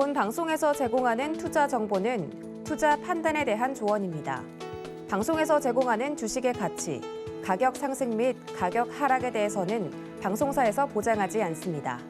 본 방송에서 제공하는 투자 정보는 투자 판단에 대한 조언입니다. 방송에서 제공하는 주식의 가치, 가격 상승 및 가격 하락에 대해서는 방송사에서 보장하지 않습니다.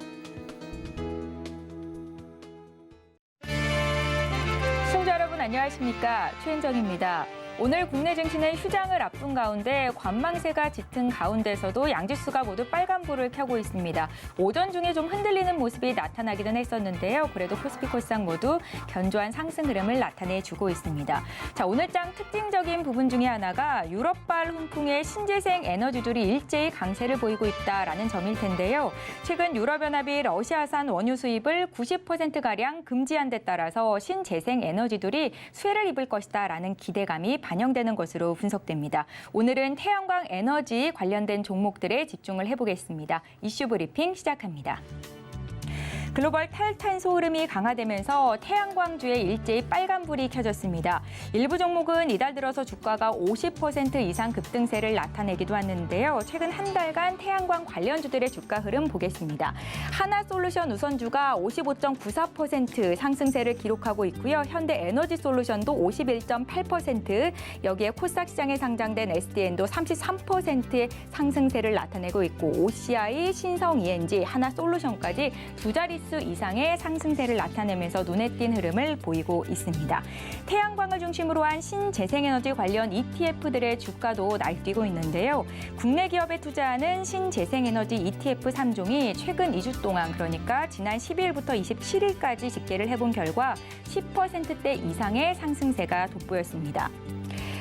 시청자 여러분 안녕하십니까? 최은정입니다. 오늘 국내 증시는 휴장을 앞둔 가운데 관망세가 짙은 가운데서도 양지수가 모두 빨간불을 켜고 있습니다. 오전 중에 좀 흔들리는 모습이 나타나기는 했었는데요. 그래도 코스피 코스닥 모두 견조한 상승 흐름을 나타내주고 있습니다. 자, 오늘장 특징적인 부분 중에 하나가 유럽발 훈풍의 신재생 에너지들이 일제히 강세를 보이고 있다라는 점일 텐데요. 최근 유럽연합이 러시아산 원유 수입을 90%가량 금지한 데 따라서 신재생 에너지들이 수혜를 입을 것이다라는 기대감이 반영되는 것으로 분석됩니다. 오늘은 태양광 에너지 관련된 종목들에 집중을 해보겠습니다. 이슈 브리핑 시작합니다. 글로벌 탈탄소 흐름이 강화되면서 태양광주에 일제히 빨간불이 켜졌습니다. 일부 종목은 이달 들어서 주가가 50% 이상 급등세를 나타내기도 하는데요. 최근 한 달간 태양광 관련주들의 주가 흐름 보겠습니다. 하나솔루션 우선주가 55.94% 상승세를 기록하고 있고요. 현대에너지솔루션도 51.8%, 여기에 코스닥 시장에 상장된 SDN도 33%의 상승세를 나타내고 있고 OCI, 신성 ENG, 하나솔루션까지 두 자릿수 이상의 상승세를 나타내면서 눈에 띈 흐름을 보이고 있습니다. 태양광을 중심으로 한 신재생에너지 관련 ETF들의 주가도 날뛰고 있는데요. 국내 기업에 투자하는 신재생에너지 ETF 3종이 최근 2주 동안, 그러니까 지난 12일부터 27일까지 집계를 해본 결과 10%대 이상의 상승세가 돋보였습니다.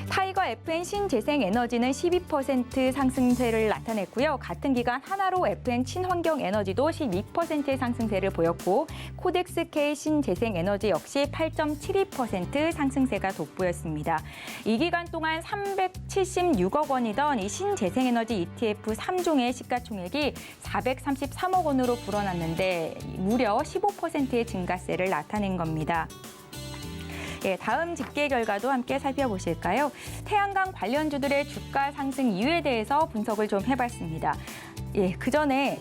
타이거 FN 신재생에너지는 12% 상승세를 나타냈고요. 같은 기간 하나로 FN 친환경에너지도 12%의 상승세를 보였고, 코덱스K 신재생에너지 역시 8.72% 상승세가 돋보였습니다. 이 기간 동안 376억 원이던 이 신재생에너지 ETF 3종의 시가총액이 433억 원으로 불어났는데 무려 15%의 증가세를 나타낸 겁니다. 예, 다음 집계 결과도 함께 살펴보실까요? 태양광 관련주들의 주가 상승 이유에 대해서 분석을 좀 해봤습니다. 예, 그 전에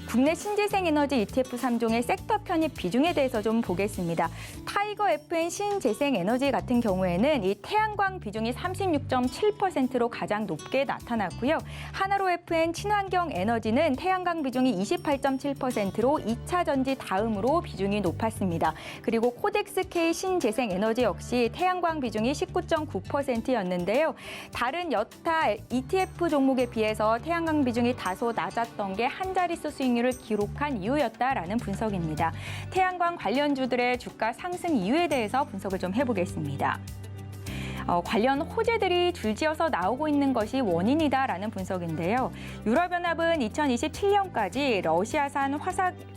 국내 신재생에너지 ETF 3종의 섹터 편입 비중에 대해서 좀 보겠습니다. 타이거 FN 신재생에너지 같은 경우에는 이 태양광 비중이 36.7%로 가장 높게 나타났고요. 하나로 FN 친환경에너지는 태양광 비중이 28.7%로 2차 전지 다음으로 비중이 높았습니다. 그리고 코덱스K 신재생에너지 역시 태양광 비중이 19.9%였는데요. 다른 여타 ETF 종목에 비해서 태양광 비중이 다소 낮았던 게 한 자릿수 수익률 을 기록한 이유였다라는 분석입니다. 태양광 관련주들의 주가 상승 이유에 대해서 분석을 좀 해보겠습니다. 관련 호재들이 줄지어서 나오고 있는 것이 원인이다라는 분석인데요. 유럽연합은 2027년까지 러시아산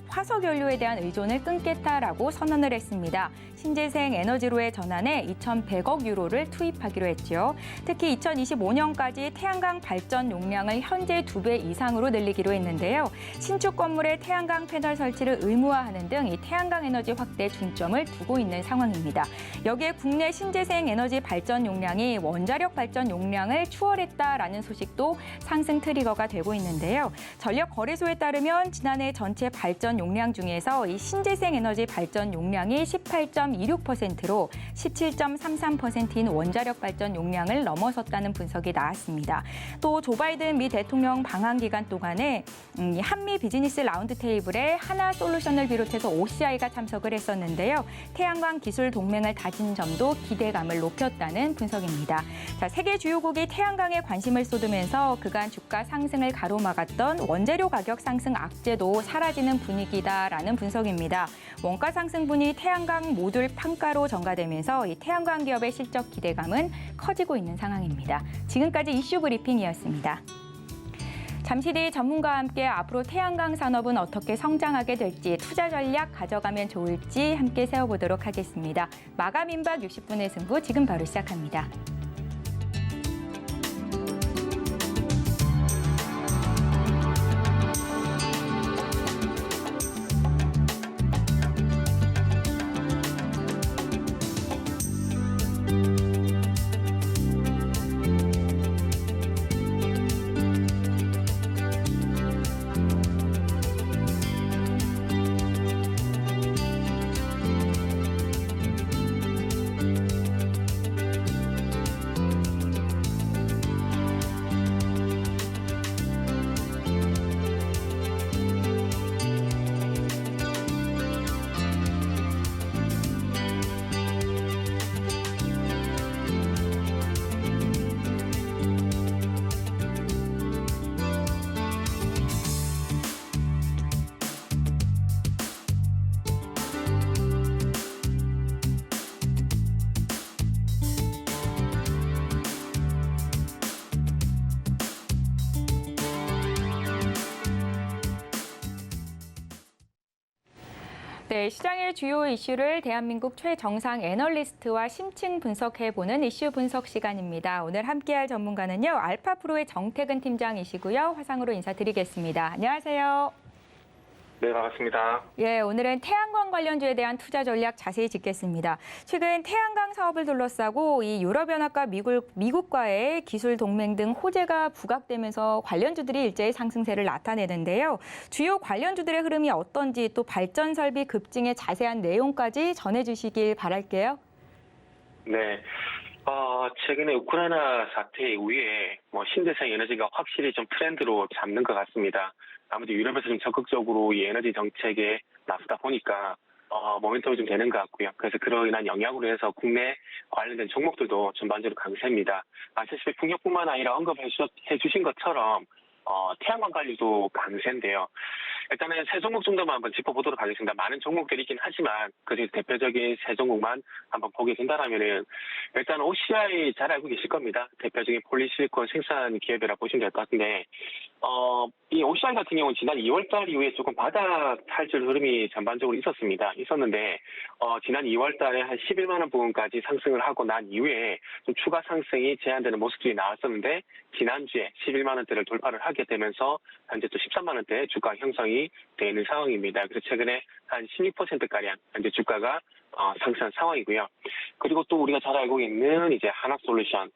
화석연료에 대한 의존을 끊겠다라고 선언을 했습니다. 신재생 에너지로의 전환에 2,100억 유로를 투입하기로 했죠. 특히 2025년까지 태양광 발전 용량을 현재 2배 이상으로 늘리기로 했는데요. 신축 건물에 태양광 패널 설치를 의무화하는 등 이 태양광 에너지 확대에 중점을 두고 있는 상황입니다. 여기에 국내 신재생 에너지 발전 용량이 원자력 발전 용량을 추월했다라는 소식도 상승 트리거가 되고 있는데요. 전력거래소에 따르면 지난해 전체 발전 용량 중에서 이 신재생 에너지 발전 용량이 18.26%로 17.33%인 원자력 발전 용량을 넘어섰다는 분석이 나왔습니다. 또 조 바이든 미 대통령 방한 기간 동안에 한미 비즈니스 라운드 테이블에 하나솔루션을 비롯해서 OCI가 참석을 했었는데요. 태양광 기술 동맹을 다진 점도 기대감을 높였다는 분석입니다. 자, 세계 주요국이 태양광에 관심을 쏟으면서 그간 주가 상승을 가로막았던 원재료 가격 상승 악재도 사라지는 분위기다라는 분석입니다. 원가 상승분이 태양광 모듈 판가로 전가되면서 이 태양광 기업의 실적 기대감은 커지고 있는 상황입니다. 지금까지 이슈 브리핑이었습니다. 잠시 뒤 전문가와 함께 앞으로 태양광 산업은 어떻게 성장하게 될지, 투자 전략 가져가면 좋을지 함께 세워보도록 하겠습니다. 마감 임박 60분의 승부 지금 바로 시작합니다. 네, 시장의 주요 이슈를 대한민국 최정상 애널리스트와 심층 분석해보는 이슈 분석 시간입니다. 오늘 함께할 전문가는요, 알파프로의 정태근 팀장이시고요. 화상으로 인사드리겠습니다. 안녕하세요. 네, 반갑습니다. 예, 오늘은 태양광 관련주에 대한 투자 전략 자세히 짚겠습니다. 최근 태양광 사업을 둘러싸고 이 유럽연합과 미국과의 기술 동맹 등 호재가 부각되면서 관련주들이 일제히 상승세를 나타내는데요. 주요 관련주들의 흐름이 어떤지 또 발전 설비 급증의 자세한 내용까지 전해주시길 바랄게요. 네. 최근에 우크라이나 사태 이후에 신재생 에너지가 확실히 좀 트렌드로 잡는 것 같습니다. 아무래도 유럽에서 좀 적극적으로 이 에너지 정책에 나서다 보니까 모멘텀이 좀 되는 것 같고요. 그래서 그로 인한 영향으로 해서 국내 관련된 종목들도 전반적으로 강세입니다. 아시다시피 풍력뿐만 아니라 언급해 주신 것처럼 태양광 관리도 강세인데요. 일단은 세 종목 정도만 한번 짚어보도록 하겠습니다. 많은 종목들이 있긴 하지만 그중에 대표적인 세 종목만 한번 보게 된다면은 일단 OCI 잘 알고 계실 겁니다. 대표적인 폴리실리콘 생산 기업이라 보시면 될 것 같은데 이 OCI 같은 경우는 지난 2월달 이후에 조금 바닥 탈출 흐름이 전반적으로 있었는데 지난 2월달에 한 11만 원 부근까지 상승을 하고 난 이후에 좀 추가 상승이 제한되는 모습들이 나왔었는데 지난주에 11만 원대를 돌파를 하게 되면서 현재 또 13만 원대 주가 형성이 되는 상황입니다. 그래서 최근에 한 16%가량 현재 주가가 상승한 상황이고요. 그리고 또 우리가 잘 알고 있는 이제 하나솔루션.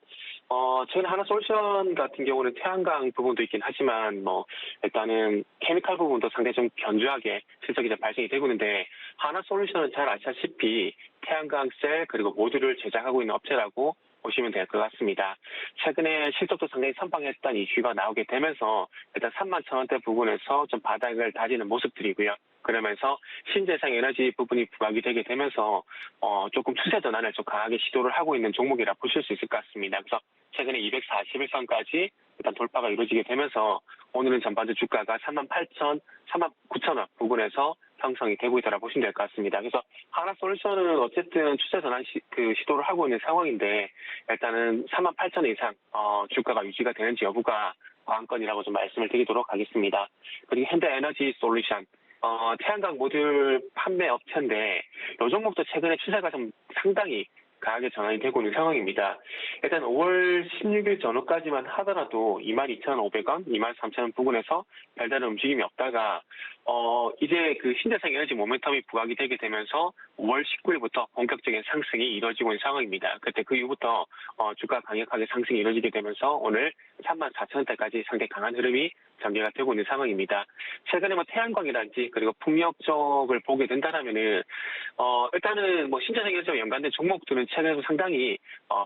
최근 하나솔루션 같은 경우는 태양광 부분도 있긴 하지만 일단은 케미칼 부분도 상당히 좀 견조하게 실적이 좀 발생이 되고 있는데 하나솔루션은 잘 아시다시피 태양광 셀 그리고 모듈을 제작하고 있는 업체라고 보시면 될 것 같습니다. 최근에 실적도 상당히 선방했던 이슈가 나오게 되면서 일단 31,000원대 부분에서 좀 바닥을 다지는 모습들이고요. 그러면서 신재생 에너지 부분이 부각이 되게 되면서 조금 추세 전환을 좀 강하게 시도를 하고 있는 종목이라 보실 수 있을 것 같습니다. 그래서 최근에 241선까지 일단 돌파가 이루어지게 되면서 오늘은 전반적 주가가 39,000원 부근에서 형성이 되고 있다고 보시면 될 것 같습니다. 그래서 하나솔루션은 어쨌든 추세 전환 시도를 하고 있는 상황인데 일단은 38,000원 이상 주가가 유지가 되는지 여부가 관건이라고 좀 말씀을 드리도록 하겠습니다. 그리고 현대에너지 솔루션 태양광 모듈 판매 업체인데 이 종목도 최근에 추세가 좀 상당히 강하게 전환이 되고 있는 상황입니다. 일단 5월 16일 전후까지만 하더라도 22,500원, 23,000원 부근에서 별다른 움직임이 없다가 이제 그 신재생 에너지 모멘텀이 부각이 되게 되면서 5월 19일부터 본격적인 상승이 이루어지고 있는 상황입니다. 그때 그 이후부터 주가 강력하게 상승이 이루어지게 되면서 오늘 34,000원대까지 상당히 강한 흐름이 전개가 되고 있는 상황입니다. 최근에 태양광이라든지 그리고 풍력 쪽을 보게 된다면은 일단은 신재생 에너지와 연관된 종목들은 최근에도 상당히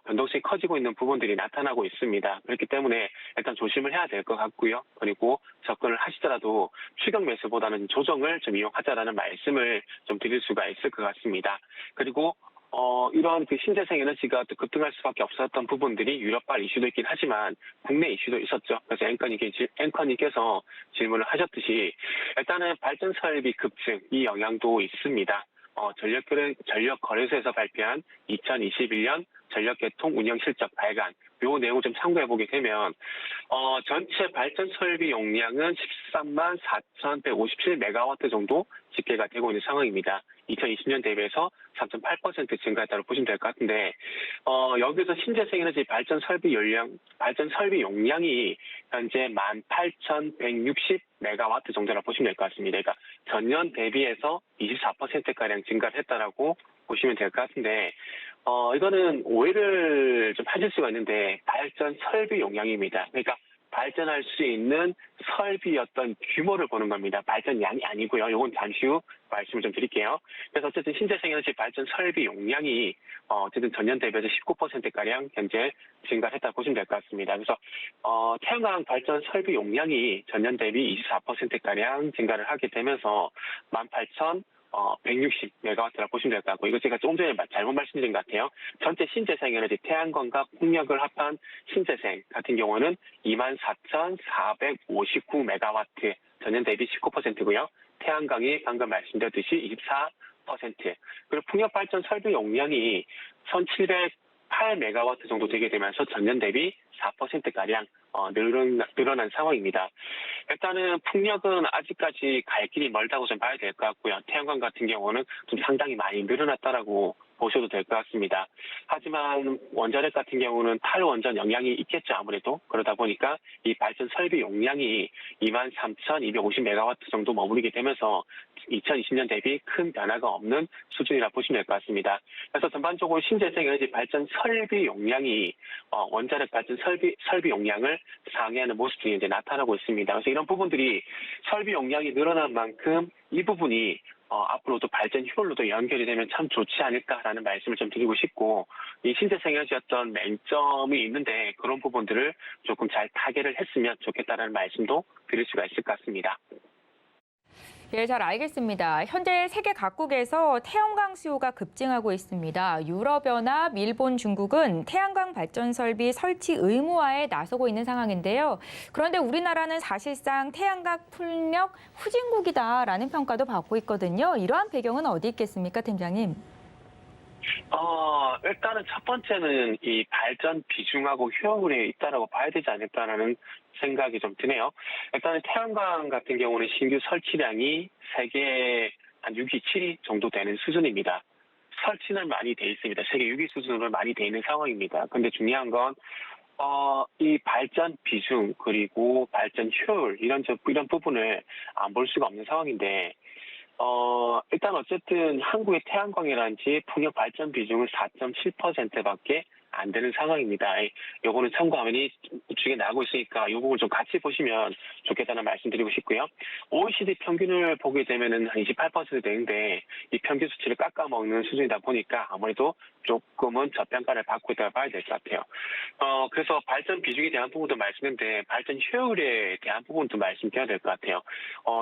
변동성이 커지고 있는 부분들이 나타나고 있습니다. 그렇기 때문에 일단 조심을 해야 될 것 같고요. 그리고 접근을 하시더라도 추격 매수보다는 조정을 좀 이용하자라는 말씀을 좀 드릴 수가 있을 것 같습니다. 그리고 이런 그 신재생 에너지가 또 급등할 수밖에 없었던 부분들이 유럽발 이슈도 있긴 하지만 국내 이슈도 있었죠. 그래서 앵커님께서 질문을 하셨듯이 일단은 발전 설비 급증 이 영향도 있습니다. 전력거래소에서 발표한 2021년 전력계통 운영 실적 발간 요 내용을 좀 참고해 보게 되면 전체 발전 설비 용량은 13만 4,157메가와트 정도 집계가 되고 있는 상황입니다. 2020년 대비해서 3.8% 증가했다고 보시면 될 것 같은데 여기서 신재생 에너지 발전 설비 용량이 현재 18,160메가와트 정도라고 보시면 될 것 같습니다. 그러니까 전년 대비해서 24%가량 증가를 했다라고 보시면 될 것 같은데 이거는 오해를 좀 하실 수가 있는데 발전 설비 용량입니다. 그러니까 발전할 수 있는 설비였던 규모를 보는 겁니다. 발전량이 아니고요. 이건 잠시 후 말씀을 좀 드릴게요. 그래서 어쨌든 신재생에너지 발전 설비 용량이 어쨌든 전년 대비해서 19%가량 현재 증가했다고 보시면 될 것 같습니다. 그래서 태양광 발전 설비 용량이 전년 대비 24%가량 증가를 하게 되면서 18,160메가와트라고 보시면 될 것 같고, 이거 제가 조금 전에 잘못 말씀드린 것 같아요. 전체 신재생 에너지 태양광과 풍력을 합한 신재생 같은 경우는 24,459메가와트, 전년 대비 19%고요. 태양광이 방금 말씀드렸듯이 24%. 그리고 풍력 발전 설비 용량이 8메가와트 정도 되게 되면서 전년 대비 4%가량 늘어난 상황입니다. 일단은 풍력은 아직까지 갈 길이 멀다고 좀 봐야 될 것 같고요. 태양광 같은 경우는 좀 상당히 많이 늘어났다라고 보셔도 될 것 같습니다. 하지만 원자력 같은 경우는 탈원전 영향이 있겠죠, 아무래도. 그러다 보니까 이 발전 설비 용량이 23,250메가와트 정도 머무르게 되면서 2020년 대비 큰 변화가 없는 수준이라 보시면 될 것 같습니다. 그래서 전반적으로 신재생 에너지 발전 설비 용량이 원자력 발전 설비 용량을 상회하는 모습이 이제 나타나고 있습니다. 그래서 이런 부분들이 설비 용량이 늘어난 만큼 이 부분이 앞으로도 발전 효율로도 연결이 되면 참 좋지 않을까라는 말씀을 좀 드리고 싶고, 이 신재생 에너지 어떤 맹점이 있는데 그런 부분들을 조금 잘 타개를 했으면 좋겠다라는 말씀도 드릴 수가 있을 것 같습니다. 예, 잘 알겠습니다. 현재 세계 각국에서 태양광 수요가 급증하고 있습니다. 유럽연합, 일본, 중국은 태양광 발전 설비 설치 의무화에 나서고 있는 상황인데요. 그런데 우리나라는 사실상 태양광 풍력 후진국이다라는 평가도 받고 있거든요. 이러한 배경은 어디 있겠습니까, 팀장님? 일단은 첫 번째는 이 발전 비중하고 효율에 있다라고 봐야 되지 않을까라는 생각이 좀 드네요. 일단은 태양광 같은 경우는 신규 설치량이 세계 한 6위, 7위 정도 되는 수준입니다. 설치는 많이 돼 있습니다. 세계 6위 수준으로 많이 돼 있는 상황입니다. 근데 중요한 건 이 발전 비중 그리고 발전 효율 이런 부분을 안 볼 수가 없는 상황인데, 일단 어쨌든 한국의 태양광이란지 풍력 발전 비중은 4.7%밖에 안 되는 상황입니다. 요거는 참고 화면이 우측에 나오고 있으니까 이 부분을 좀 같이 보시면 좋겠다는 말씀 드리고 싶고요. OECD 평균을 보게 되면은 한 28% 되는데 이 평균 수치를 깎아먹는 수준이다 보니까 아무래도 조금은 저평가를 받고 있다고 봐야 될 것 같아요. 그래서 발전 비중에 대한 부분도 말씀했는데 발전 효율에 대한 부분도 말씀드려야 될 것 같아요.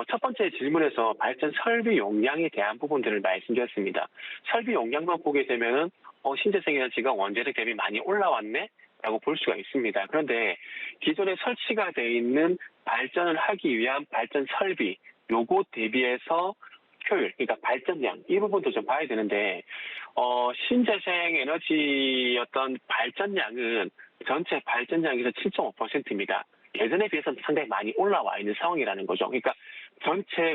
첫 번째 질문에서 발전 설비 용량에 대한 부분들을 말씀드렸습니다. 설비 용량만 보게 되면은 신재생 에너지가 원자력 대비 많이 올라왔네? 라고 볼 수가 있습니다. 그런데 기존에 설치가 되어 있는 발전을 하기 위한 발전 설비, 요거 대비해서 효율, 그러니까 발전량, 이 부분도 좀 봐야 되는데, 신재생 에너지 어떤 발전량은 전체 발전량에서 7.5%입니다. 예전에 비해서는 상당히 많이 올라와 있는 상황이라는 거죠. 그러니까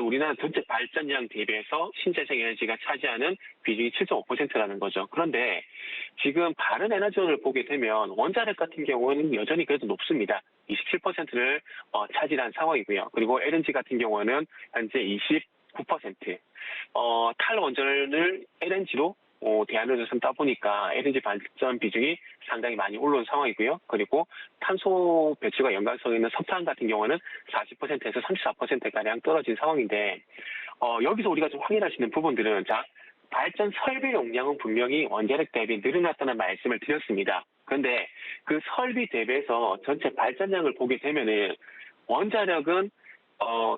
우리나라 전체 발전량 대비해서 신재생 에너지가 차지하는 비중이 7.5%라는 거죠. 그런데 지금 바른 에너지원을 보게 되면 원자력 같은 경우는 여전히 그래도 높습니다. 27%를 차지한 상황이고요. 그리고 LNG 같은 경우는 현재 29%. 탈원전을 LNG로 대안으로 삼다 보니까 LNG 발전 비중이 상당히 많이 올라온 상황이고요. 그리고 탄소 배출과 연관성 있는 석탄 같은 경우는 40%에서 34%가량 떨어진 상황인데, 여기서 우리가 좀 확인할 수 있는 부분들은, 발전 설비 용량은 분명히 원자력 대비 늘어났다는 말씀을 드렸습니다. 그런데 그 설비 대비해서 전체 발전량을 보게 되면은 원자력은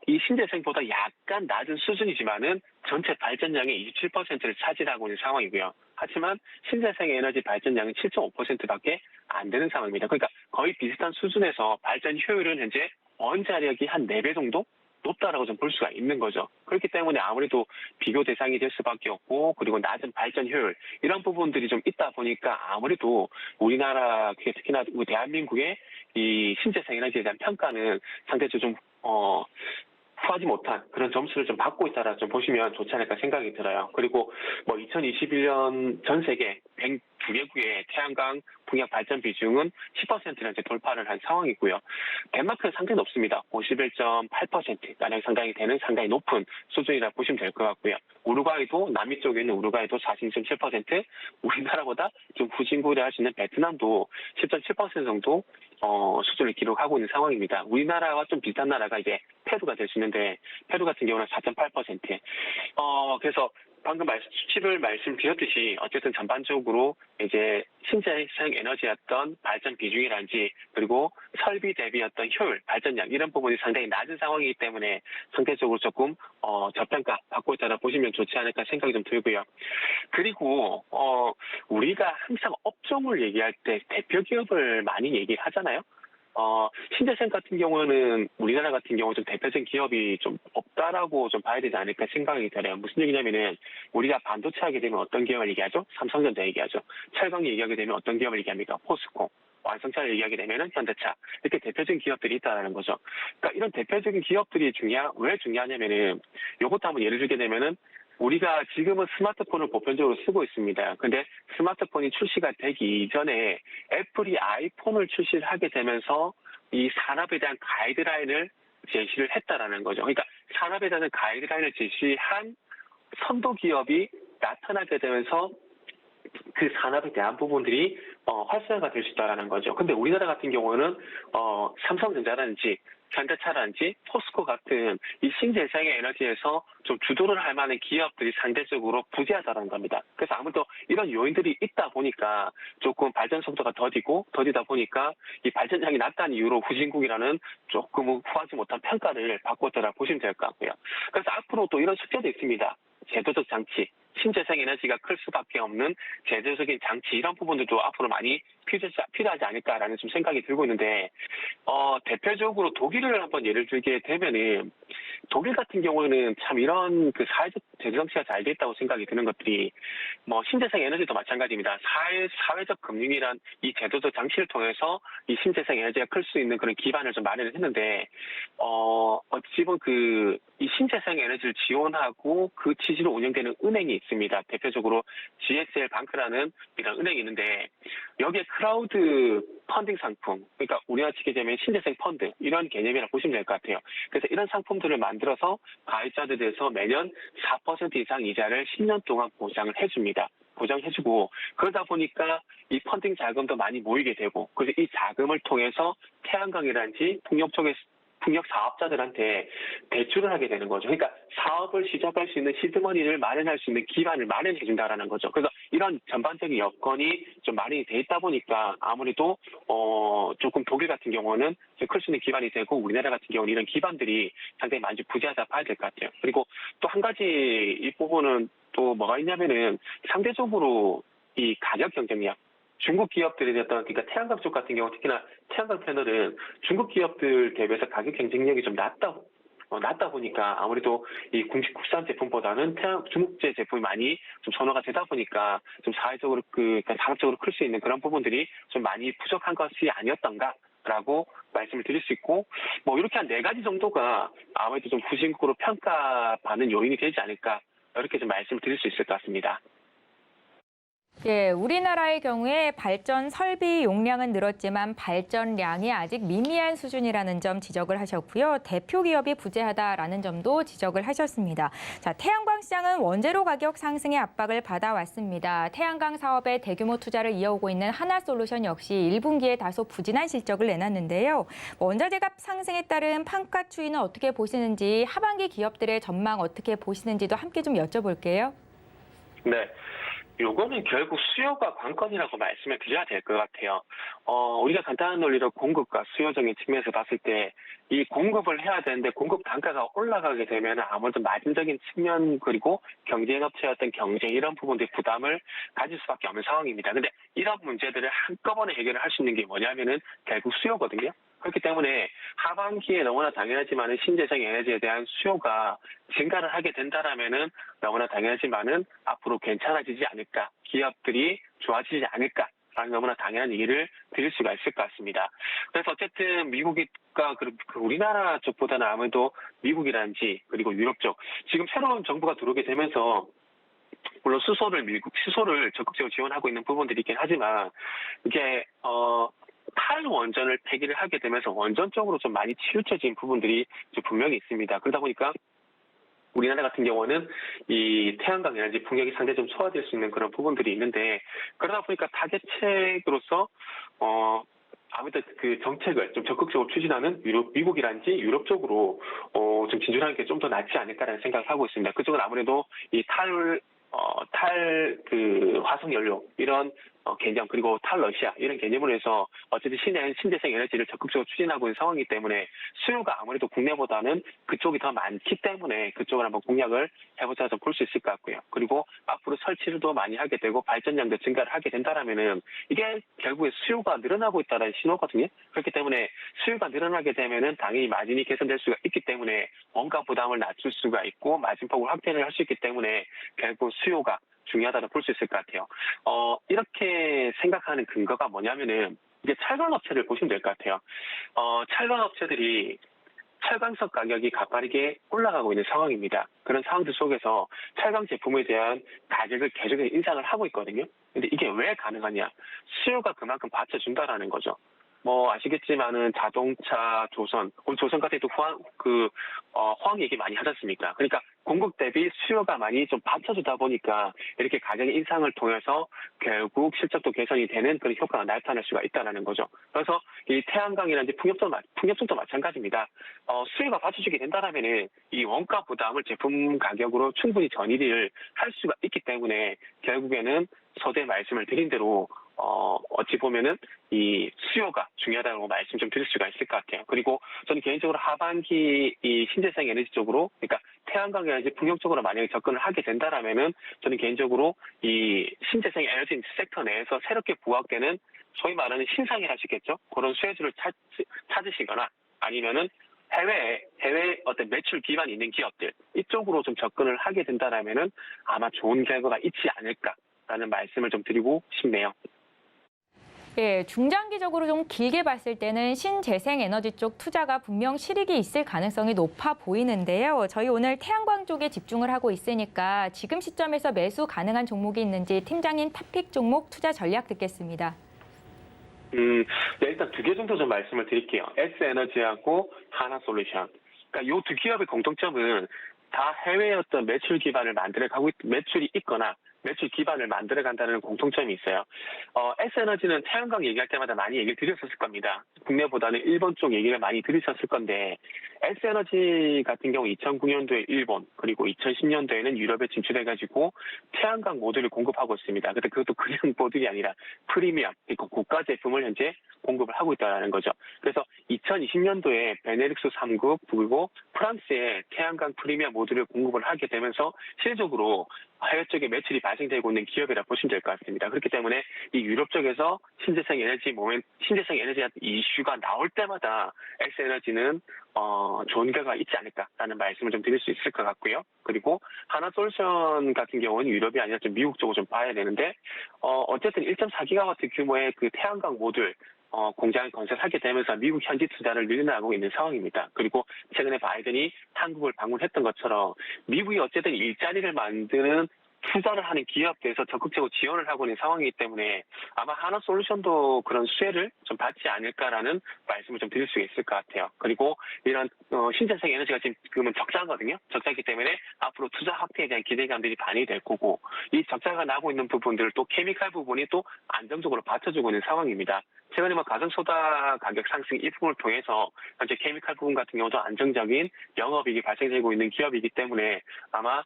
이 신재생보다 약간 낮은 수준이지만은 전체 발전량의 27%를 차지하고 있는 상황이고요. 하지만 신재생 에너지 발전량은 7.5%밖에 안 되는 상황입니다. 그러니까 거의 비슷한 수준에서 발전 효율은 현재 원자력이 한 4배 정도 높다라고 좀 볼 수가 있는 거죠. 그렇기 때문에 아무래도 비교 대상이 될 수밖에 없고, 그리고 낮은 발전 효율 이런 부분들이 좀 있다 보니까 아무래도 우리나라, 특히나 우리 대한민국의 이 신재생 에너지에 대한 평가는 상대적으로 좀 후하지 못한 그런 점수를 좀 받고 있다라 좀 보시면 좋지 않을까 생각이 들어요. 그리고 2021년 전 세계 102개국의 태양광 풍력 발전 비중은 10%를 이제 돌파를 한 상황이고요. 덴마크는 상당히 높습니다. 51.8%가량 상당히 높은 수준이라 보시면 될 것 같고요. 우루과이도, 남미 쪽에 있는 우루과이도 46.7%, 우리나라보다 좀 후진국이라 할 수 있는 베트남도 10.7% 정도 수준을 기록하고 있는 상황입니다. 우리나라와 좀 비슷한 나라가 이제 페루가 될 수 있는데, 페루 같은 경우는 4.8%. 그래서 방금 수치를 말씀드렸듯이 어쨌든 전반적으로 이제 신재생 에너지였던 발전 비중이란지, 그리고 설비 대비였던 효율, 발전량 이런 부분이 상당히 낮은 상황이기 때문에 상대적으로 조금 저평가 받고 있다고 보시면 좋지 않을까 생각이 좀 들고요. 그리고 우리가 항상 업종을 얘기할 때 대표 기업을 많이 얘기하잖아요. 신재생 같은 경우는 우리나라 같은 경우 좀 대표적인 기업이 좀 없다라고 좀 봐야 되지 않을까 생각이 들어요. 무슨 얘기냐면은 우리가 반도체 하게 되면 어떤 기업을 얘기하죠? 삼성전자 얘기하죠. 철강 얘기하게 되면 어떤 기업을 얘기합니까? 포스코. 완성차를 얘기하게 되면은 현대차. 이렇게 대표적인 기업들이 있다는 거죠. 그러니까 이런 대표적인 기업들이 왜 중요하냐면은 요것도 한번 예를 들게 되면은 우리가 지금은 스마트폰을 보편적으로 쓰고 있습니다. 근데 스마트폰이 출시가 되기 이전에 애플이 아이폰을 출시를 하게 되면서 이 산업에 대한 가이드라인을 제시를 했다라는 거죠. 그러니까 산업에 대한 가이드라인을 제시한 선도 기업이 나타나게 되면서 그 산업에 대한 부분들이 활성화가 될 수 있다라는 거죠. 근데 우리나라 같은 경우는 삼성전자라든지 현대차라든지 포스코 같은 이 신재생의 에너지에서 좀 주도를 할 만한 기업들이 상대적으로 부재하다는 겁니다. 그래서 아무래도 이런 요인들이 있다 보니까 조금 발전 속도가 더디다 보니까 이 발전량이 낮다는 이유로 후진국이라는 조금 후하지 못한 평가를 받고있다라 보시면 될 것 같고요. 그래서 앞으로 또 이런 숙제도 있습니다. 제도적 장치, 신재생 에너지가 클 수밖에 없는 제도적인 장치 이런 부분들도 앞으로 많이 필요하지 않을까라는 좀 생각이 들고 있는데 대표적으로 독일을 한번 예를 들게 되면은 독일 같은 경우는 참 이런 그 사회적 제도 장치가 잘 돼 있다고 생각이 드는 것들이 뭐 신재생 에너지도 마찬가지입니다. 사회적 금융이란 이 제도적 장치를 통해서 이 신재생 에너지가 클 수 있는 그런 기반을 좀 마련을 했는데 어찌 보면 이 신재생 에너지를 지원하고 그 취지로 운영되는 은행이 있습니다. 대표적으로 GSL 방크라는 이런 은행이 있는데 여기에 크라우드 펀딩 상품, 그러니까 우리나라 치게 되면 신재생 펀드 이런 개념이라고 보시면 될 것 같아요. 그래서 이런 상품들을 만들어서 가입자들에서 매년 4% 이상 이자를 10년 동안 보장을 해줍니다. 보장해주고 그러다 보니까 이 펀딩 자금도 많이 모이게 되고 그래서 이 자금을 통해서 태양광이라든지 풍력 사업자들한테 대출을 하게 되는 거죠. 그러니까 사업을 시작할 수 있는 시드머니를 마련할 수 있는 기반을 마련해 준다라는 거죠. 그래서 이런 전반적인 여건이 좀 마련이 돼 있다 보니까 아무래도 조금 독일 같은 경우는 클 수 있는 기반이 되고 우리나라 같은 경우는 이런 기반들이 상당히 많이 부재하다 봐야 될 것 같아요. 그리고 또 한 가지 이 부분은 또 뭐가 있냐면은 상대적으로 이 가격 경쟁력. 중국 기업들이 그러니까 태양광 쪽 같은 경우 특히나 태양광 패널은 중국 기업들 대비해서 가격 경쟁력이 좀 낮다 보니까 아무래도 이 국산 제품보다는 중국제 제품이 많이 좀 선호가 되다 보니까 좀 사회적으로 그러니까 상업적으로 클 수 있는 그런 부분들이 좀 많이 부족한 것이 아니었던가라고 말씀을 드릴 수 있고 뭐 이렇게 한 4가지 정도가 아무래도 좀 후진국으로 평가받는 요인이 되지 않을까 이렇게 좀 말씀을 드릴 수 있을 것 같습니다. 예, 우리나라의 경우에 발전 설비 용량은 늘었지만 발전량이 아직 미미한 수준이라는 점 지적을 하셨고요. 대표 기업이 부재하다라는 점도 지적을 하셨습니다. 자, 태양광 시장은 원재료 가격 상승의 압박을 받아왔습니다. 태양광 사업에 대규모 투자를 이어오고 있는 하나솔루션 역시 1분기에 다소 부진한 실적을 내놨는데요. 원자재 값 상승에 따른 판가 추이는 어떻게 보시는지 하반기 기업들의 전망 어떻게 보시는지도 함께 좀 여쭤볼게요. 네. 요거는 결국 수요가 관건이라고 말씀을 드려야 될 것 같아요. 우리가 간단한 논리로 공급과 수요적인 측면에서 봤을 때 이 공급을 해야 되는데 공급 단가가 올라가게 되면 아무래도 마진적인 측면 그리고 경쟁업체의 어떤 경쟁 이런 부분들의 부담을 가질 수밖에 없는 상황입니다. 근데 이런 문제들을 한꺼번에 해결을 할 수 있는 게 뭐냐면은 결국 수요거든요. 그렇기 때문에 하반기에 너무나 당연하지만은 신재생 에너지에 대한 수요가 증가를 하게 된다라면은 너무나 당연하지만은 앞으로 괜찮아지지 않을까, 기업들이 좋아지지 않을까. 라는 너무나 당연한 얘기를 드릴 수가 있을 것 같습니다. 그래서 어쨌든 미국과 우리나라 쪽보다는 아무래도 미국이라든지 그리고 유럽 쪽 지금 새로운 정부가 들어오게 되면서 물론 수소를 적극적으로 지원하고 있는 부분들이 있긴 하지만 이게 탈원전을 폐기를 하게 되면서 원전 쪽으로 좀 많이 치우쳐진 부분들이 분명히 있습니다. 그러다 보니까 우리나라 같은 경우는 이 태양광 에너지 풍력이 상당히 좀 소화될 수 있는 그런 부분들이 있는데 그러다 보니까 타겟책으로서 아무래도 그 정책을 좀 적극적으로 추진하는 미국이란지 유럽 쪽으로 좀 진출하는 게 좀 더 낫지 않을까라는 생각을 하고 있습니다. 그쪽은 아무래도 이 화석 연료 이런 개념 그리고 탈러시아 이런 개념으로 해서 어쨌든 신재생 에너지를 적극적으로 추진하고 있는 상황이기 때문에 수요가 아무래도 국내보다는 그쪽이 더 많기 때문에 그쪽을 한번 공략을 해보자 좀 볼 수 있을 것 같고요. 그리고 앞으로 설치도 많이 하게 되고 발전량도 증가를 하게 된다라면은 이게 결국에 수요가 늘어나고 있다는 신호거든요. 그렇기 때문에 수요가 늘어나게 되면은 당연히 마진이 개선될 수가 있기 때문에 원가 부담을 낮출 수가 있고 마진폭을 확대를 할 수 있기 때문에 결국 수요가 중요하다고 볼 수 있을 것 같아요. 이렇게 생각하는 근거가 뭐냐면은 이제 철강업체를 보시면 될 것 같아요. 철강업체들이 철강석 가격이 가파르게 올라가고 있는 상황입니다. 그런 상황들 속에서 철강 제품에 대한 가격을 계속해서 인상을 하고 있거든요. 근데 이게 왜 가능하냐? 수요가 그만큼 받쳐준다라는 거죠. 뭐 아시겠지만은 자동차, 조선, 오늘 조선 같은 경우도 호황 얘기 많이 하지 않습니까? 그러니까 공급 대비 수요가 많이 좀 받쳐주다 보니까 이렇게 가격 인상을 통해서 결국 실적도 개선이 되는 그런 효과가 나타날 수가 있다는 거죠. 그래서 이 태양광이라든지 풍력성도 마찬가지입니다. 수요가 받쳐주게 된다면은 이 원가 부담을 제품 가격으로 충분히 전이를 할 수가 있기 때문에 결국에는 서두에 말씀을 드린 대로 어찌 보면은 이 수요가 중요하다고 말씀 좀 드릴 수가 있을 것 같아요. 그리고 저는 개인적으로 하반기 이 신재생 에너지 쪽으로, 그러니까 태양광 에너지 풍력 쪽으로 만약에 접근을 하게 된다라면은 저는 개인적으로 이 신재생 에너지 섹터 내에서 새롭게 부각되는 소위 말하는 신상이라시겠죠? 그런 수혜주를 찾으시거나 아니면은 해외 어떤 매출 기반이 있는 기업들 이쪽으로 좀 접근을 하게 된다라면은 아마 좋은 결과가 있지 않을까라는 말씀을 좀 드리고 싶네요. 예, 중장기적으로 좀 길게 봤을 때는 신재생 에너지 쪽 투자가 분명 실익이 있을 가능성이 높아 보이는데요. 저희 오늘 태양광 쪽에 집중을 하고 있으니까 지금 시점에서 매수 가능한 종목이 있는지 팀장님 탑픽 종목 투자 전략 듣겠습니다. 네, 일단 두 개 정도 좀 말씀을 드릴게요. S에너지하고 하나솔루션. 그러니까 이 두 기업의 공통점은 다 해외 어떤 매출 기반을 매출이 있거나 매출 기반을 만들어 간다는 공통점이 있어요. S에너지는 태양광 얘기할 때마다 많이 얘기를 드렸었을 겁니다. 국내보다는 일본 쪽 얘기를 많이 들으셨을 건데 S에너지 같은 경우 2009년도에 일본 그리고 2010년도에는 유럽에 진출해가지고 태양광 모듈을 공급하고 있습니다. 근데 그것도 그냥 모듈이 아니라 프리미엄, 그러니까 고가 제품을 현재 공급을 하고 있다는 거죠. 그래서 2020년도에 베네룩스 3국 그리고 프랑스에 태양광 프리미엄 모듈을 공급을 하게 되면서 실질적으로 해외 쪽에 매출이 발생되고 있는 기업이라 보시면 될 것 같습니다. 그렇기 때문에 이 유럽 쪽에서 신재생 에너지 이슈가 나올 때마다 S에너지는 좋은 결과가 있지 않을까라는 말씀을 좀 드릴 수 있을 것 같고요. 그리고 하나솔루션 같은 경우는 유럽이 아니라 좀 미국 쪽으로 좀 봐야 되는데 어쨌든 1.4기가와트 규모의 그 태양광 모듈 공장을 건설하게 되면서 미국 현지 투자를 늘려나가고 있는 상황입니다. 그리고 최근에 바이든이 한국을 방문했던 것처럼 미국이 어쨌든 일자리를 만드는 투자를 하는 기업들에서 적극적으로 지원을 하고 있는 상황이기 때문에 아마 하나솔루션도 그런 수혜를 좀 받지 않을까라는 말씀을 좀 드릴 수 있을 것 같아요. 그리고 이런 신재생 에너지가 지금은 적자거든요. 적자이기 때문에 앞으로 투자 확대에 대한 기대감들이 반영이 될 거고 이 적자가 나고 있는 부분들을 또 케미칼 부분이 또 안정적으로 받쳐주고 있는 상황입니다. 최근에 가전소다 가격 상승 이 부분을 통해서 현재 케미칼 부분 같은 경우도 안정적인 영업이익이 발생되고 있는 기업이기 때문에 아마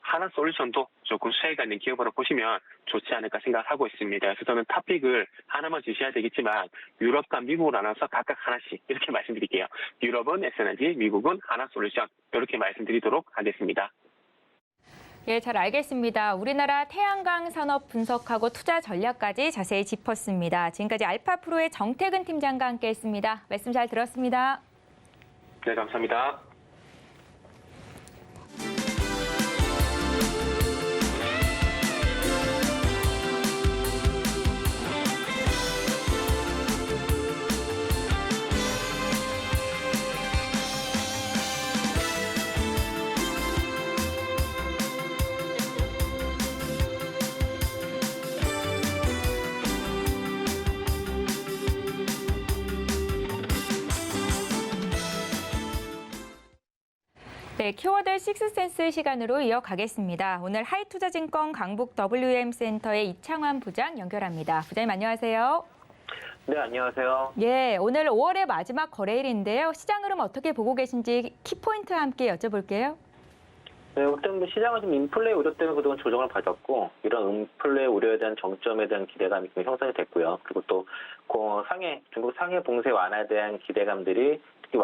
하나솔루션도 조금 수혜가 있는 기업으로 보시면 좋지 않을까 생각하고 있습니다. 그래서 저는 탑픽을 하나만 주셔야 되겠지만 유럽과 미국을 나눠서 각각 하나씩 이렇게 말씀드릴게요. 유럽은 S에너지, 미국은 하나솔루션 이렇게 말씀드리도록 하겠습니다. 예, 잘 알겠습니다. 우리나라 태양광 산업 분석하고 투자 전략까지 자세히 짚었습니다. 지금까지 알파프로의 정태근 팀장과 함께했습니다. 말씀 잘 들었습니다. 네, 감사합니다. 네, 키워드 식스센스 시간으로 이어가겠습니다. 오늘 하이투자증권 강북 WM센터의 이창환 부장 연결합니다. 부장님 안녕하세요. 네, 안녕하세요. 예, 오늘 5월의 마지막 거래일인데요. 시장 흐름 어떻게 보고 계신지 키포인트와 함께 여쭤볼게요. 네, 일단 뭐 시장은 좀 인플레 우려 때문에 그동안 조정을 받았고 이런 인플레 우려에 대한 정점에 대한 기대감이 좀 형성이 됐고요. 그리고 또 중국 상해 봉쇄 완화에 대한 기대감들이 특히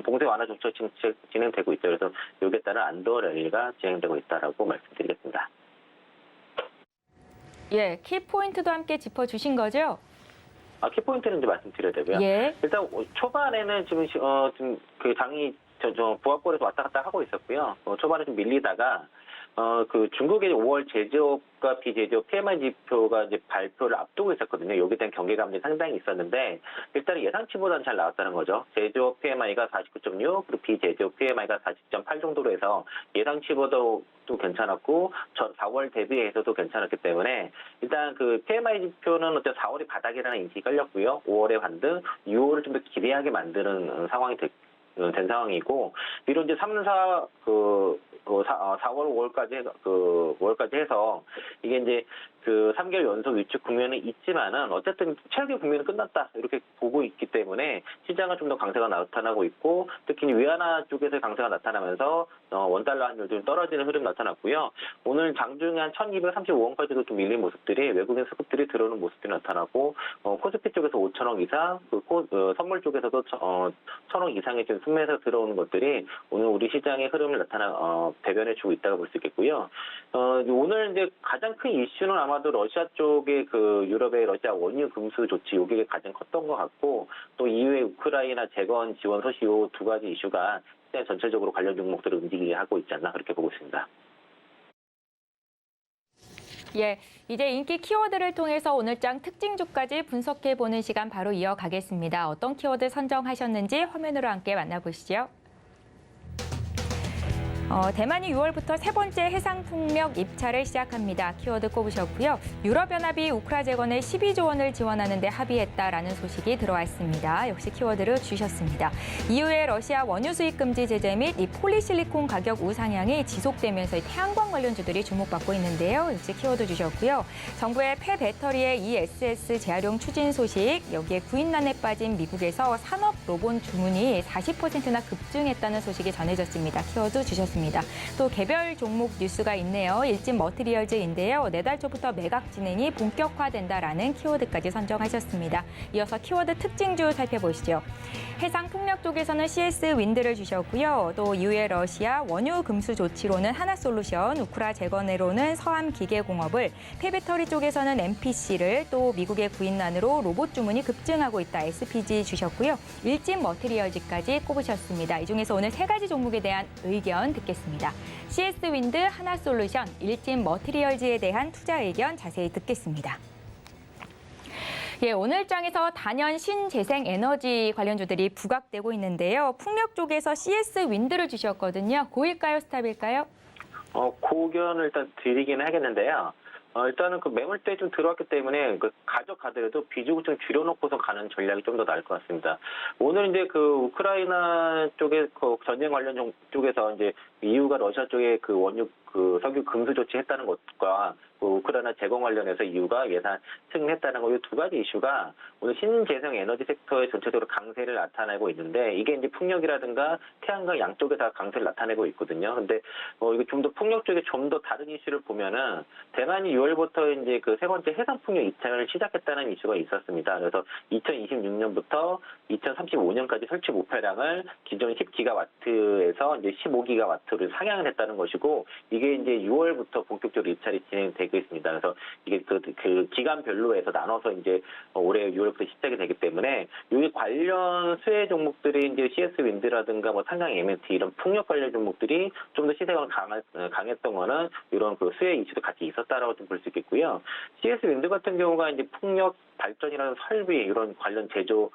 봉쇄 완화 정책 진행되고 있죠. 그래서 여기에 따른 안도 랠리가 진행되고 있다라고 말씀드리겠습니다. 예, 키포인트도 함께 짚어주신 거죠? 키포인트는 이제 말씀드려야 되고요. 예. 일단 초반에는 지금 그 장이 부합권에서 왔다 갔다 하고 있었고요. 초반에 좀 밀리다가 그 중국의 5월 제조업과 비제조업 PMI 지표가 이제 발표를 앞두고 있었거든요. 여기에 대한 경계감이 상당히 있었는데 일단 예상치보다는 잘 나왔다는 거죠. 제조업 PMI가 49.6, 그리고 비제조업 PMI가 40.8 정도로 해서 예상치보다도 괜찮았고 4월 대비해서도 괜찮았기 때문에 일단 그 PMI 지표는 어떤 4월이 바닥이라는 인식이 깔렸고요. 5월의 반등, 6월을 좀 더 기대하게 만드는 상황이 된 상황이고, 이런 이제 3, 4, 4월, 5월까지 해서, 이게 이제 그 3개월 연속 위축 국면은 있지만은, 어쨌든 최악의 국면은 끝났다. 이렇게 보고 있기 때문에, 시장은 좀 더 강세가 나타나고 있고, 특히 위안화 쪽에서 강세가 나타나면서, 원달러 환율도 좀 떨어지는 흐름이 나타났고요. 오늘 장중에 한 1235원까지도 좀 밀린 모습들이, 외국인 수급들이 들어오는 모습들이 나타나고, 코스피 쪽에서 5천억 이상, 선물 쪽에서도 1,000억 이상의 지금 순매에서 들어오는 것들이 오늘 우리 시장의 흐름을 대변해주고 있다고 볼 수 있겠고요. 오늘 이제 가장 큰 이슈는 아마도 러시아 쪽의 그 유럽의 러시아 원유 금수 조치, 이게 가장 컸던 것 같고, 또 이후에 우크라이나 재건 지원 소식, 이 두 가지 이슈가 시장 전체적으로 관련 종목들을 움직이게 하고 있지 않나 그렇게 보고 있습니다. 예, 이제 인기 키워드를 통해서 오늘장 특징주까지 분석해보는 시간 바로 이어가겠습니다. 어떤 키워드 선정하셨는지 화면으로 함께 만나보시죠. 대만이 6월부터 세 번째 해상풍력 입찰을 시작합니다. 키워드 꼽으셨고요. 유럽연합이 우크라 재건에 12조 원을 지원하는 데 합의했다라는 소식이 들어왔습니다. 역시 키워드를 주셨습니다. 이후에 러시아 원유 수입 금지 제재 및 이 폴리실리콘 가격 우상향이 지속되면서 태양광 관련주들이 주목받고 있는데요. 역시 키워드 주셨고요. 정부의 폐배터리의 ESS 재활용 추진 소식, 여기에 구인난에 빠진 미국에서 산업 로봇 주문이 40%나 급증했다는 소식이 전해졌습니다. 키워드 주셨습니다. 또 개별 종목 뉴스가 있네요. 일진 머티리얼즈인데요. 내달 초부터 매각 진행이 본격화된다라는 키워드까지 선정하셨습니다. 이어서 키워드 특징주 살펴보시죠. 해상 풍력 쪽에서는 CS 윈드를 주셨고요. 또 이후에 러시아 원유 금수 조치로는 하나솔루션, 우크라 재건으로는 서암기계공업을, 폐배터리 쪽에서는 MPC를, 또 미국의 구인난으로 로봇 주문이 급증하고 있다. SPG 주셨고요. 일진 머티리얼즈까지 꼽으셨습니다. 이 중에서 오늘 세 가지 종목에 대한 의견 듣겠습니다. CS 윈드, 하나솔루션, 일진 머티리얼즈에 대한 투자 의견 자세히 듣겠습니다. 예, 오늘 장에서 단연 신재생 에너지 관련주들이 부각되고 있는데요. 풍력 쪽에서 CS 윈드를 주셨거든요. 고일까요, 스탑일까요? 고견을 일단 드리긴 하겠는데요. 일단은 그 매물대 좀 들어왔기 때문에 가져가더라도 비중을 좀 줄여놓고서 가는 전략이 좀 더 나을 것 같습니다. 오늘 이제 그 우크라이나 쪽에 그 전쟁 관련 쪽에서 이제 EU가 러시아 쪽에 그 원유 그 석유 금수 조치했다는 것과 우크라이나 재건 관련해서 EU가 예산 승인했다는 거, 이 두 가지 이슈가 오늘 신재생 에너지 섹터에 전체적으로 강세를 나타내고 있는데, 이게 이제 풍력이라든가 태양광 양쪽에 다 강세를 나타내고 있거든요. 근데 이거 좀 더 풍력 쪽에 좀 더 다른 이슈를 보면은 대만이 6월부터 이제 그 세 번째 해상 풍력 입찰을 시작했다는 이슈가 있었습니다. 그래서 2026년부터 2035년까지 설치 목표량을 기존 10기가와트에서 이제 15기가와트를 상향을 했다는 것이고, 이게 이제 6월부터 본격적으로 입찰이 진행되고 있습니다. 그래서 이게 그 기간별로 해서 나눠서 이제 올해 6월부터 시작이 되기 때문에 여기 관련 수혜 종목들이 이제 CS 윈드라든가 뭐 상강 MNT 이런 풍력 관련 종목들이 좀 더 시세가 강했던 거는 이런 그 수혜 이슈도 같이 있었다라고 좀 볼 수 있겠고요. CS 윈드 같은 경우가 이제 풍력 발전이라는 설비 이런 관련 제조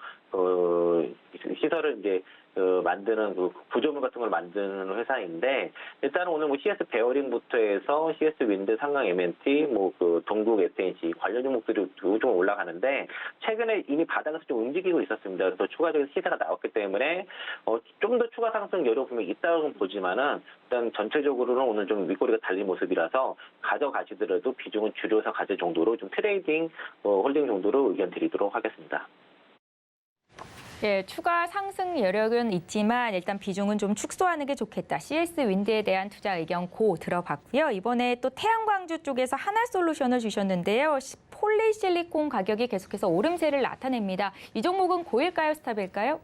시설을 이제 만드는 그 구조물 같은 걸 만드는 회사인데, 일단은 오늘 뭐 CS 베어링부터 해서 CS 윈드, 상강 MNT, 뭐 그 동국 SNC 관련 종목들이 좀 올라가는데, 최근에 이미 바닥에서 좀 움직이고 있었습니다. 그래서 추가적인 시세가 나왔기 때문에 좀 더 추가 상승 여력 분명히 있다고 보지만은 일단 전체적으로는 오늘 좀 윗꼬리가 달린 모습이라서 가져가시더라도 비중은 줄여서 가질 정도로 좀 트레이딩 홀딩 정도로 의견 드리도록 하겠습니다. 예, 추가 상승 여력은 있지만 일단 비중은 좀 축소하는 게 좋겠다. CS 윈드에 대한 투자 의견 고 들어봤고요. 이번에 또 태양광주 쪽에서 하나솔루션을 주셨는데요. 폴리실리콘 가격이 계속해서 오름세를 나타냅니다. 이 종목은 고일까요, 스탑일까요?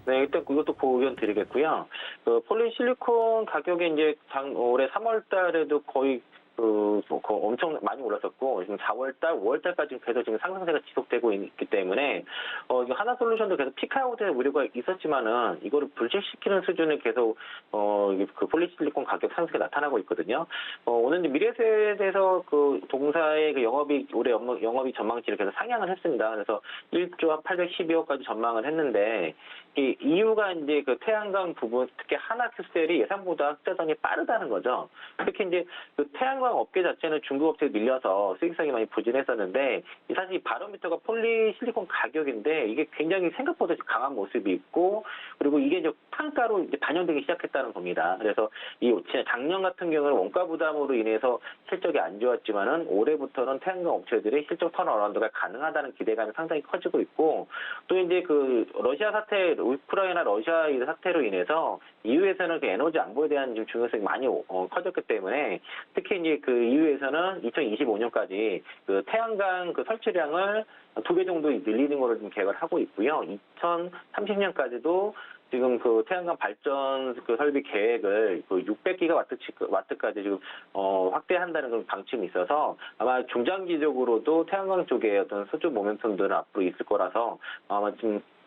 네, 일단 그것도 그 의견 드리겠고요. 그 폴리실리콘 가격이 이제 올해 3월 달에도 거의 엄청 많이 올랐었고, 지금 4월 달, 5월 달까지 계속 지금 상승세가 지속되고 있기 때문에, 이거 하나솔루션도 계속 피크아웃의 우려가 있었지만은, 이거를 불식시키는 수준을 계속, 그 폴리실리콘 가격 상승이 나타나고 있거든요. 오늘 이제 미래셋에서 그 동사의 그 올해 영업이 전망치를 계속 상향을 했습니다. 그래서 1조 812억까지 전망을 했는데, 이 이유가 이제 그 태양광 부분, 특히 하나큐셀이 예상보다 흑자성이 빠르다는 거죠. 특히 이제 그 태양광 업계 자체는 중국 업체에 밀려서 수익성이 많이 부진했었는데, 사실 이 바로미터가 폴리실리콘 가격인데 이게 굉장히 생각보다 강한 모습이 있고, 그리고 이게 이제 판가로 이제 반영되기 시작했다는 겁니다. 그래서 이 작년 같은 경우는 원가 부담으로 인해서 실적이 안 좋았지만은 올해부터는 태양광 업체들의 실적 턴어라운드가 가능하다는 기대감이 상당히 커지고 있고, 또 이제 그 러시아 사태, 우크라이나 러시아 사태로 인해서 EU에서는 그 에너지 안보에 대한 좀 중요성이 많이 커졌기 때문에, 특히 이제 그 EU에서는 2025년까지 그 태양광 그 설치량을 2배 정도 늘리는 거를 좀 계획을 하고 있고요. 2030년까지도 지금 그 태양광 발전 그 설비 계획을 그 600기가와트까지 지금 확대한다는 그런 방침이 있어서 아마 중장기적으로도 태양광 쪽에 어떤 수주 모멘텀들은 앞으로 있을 거라서 아마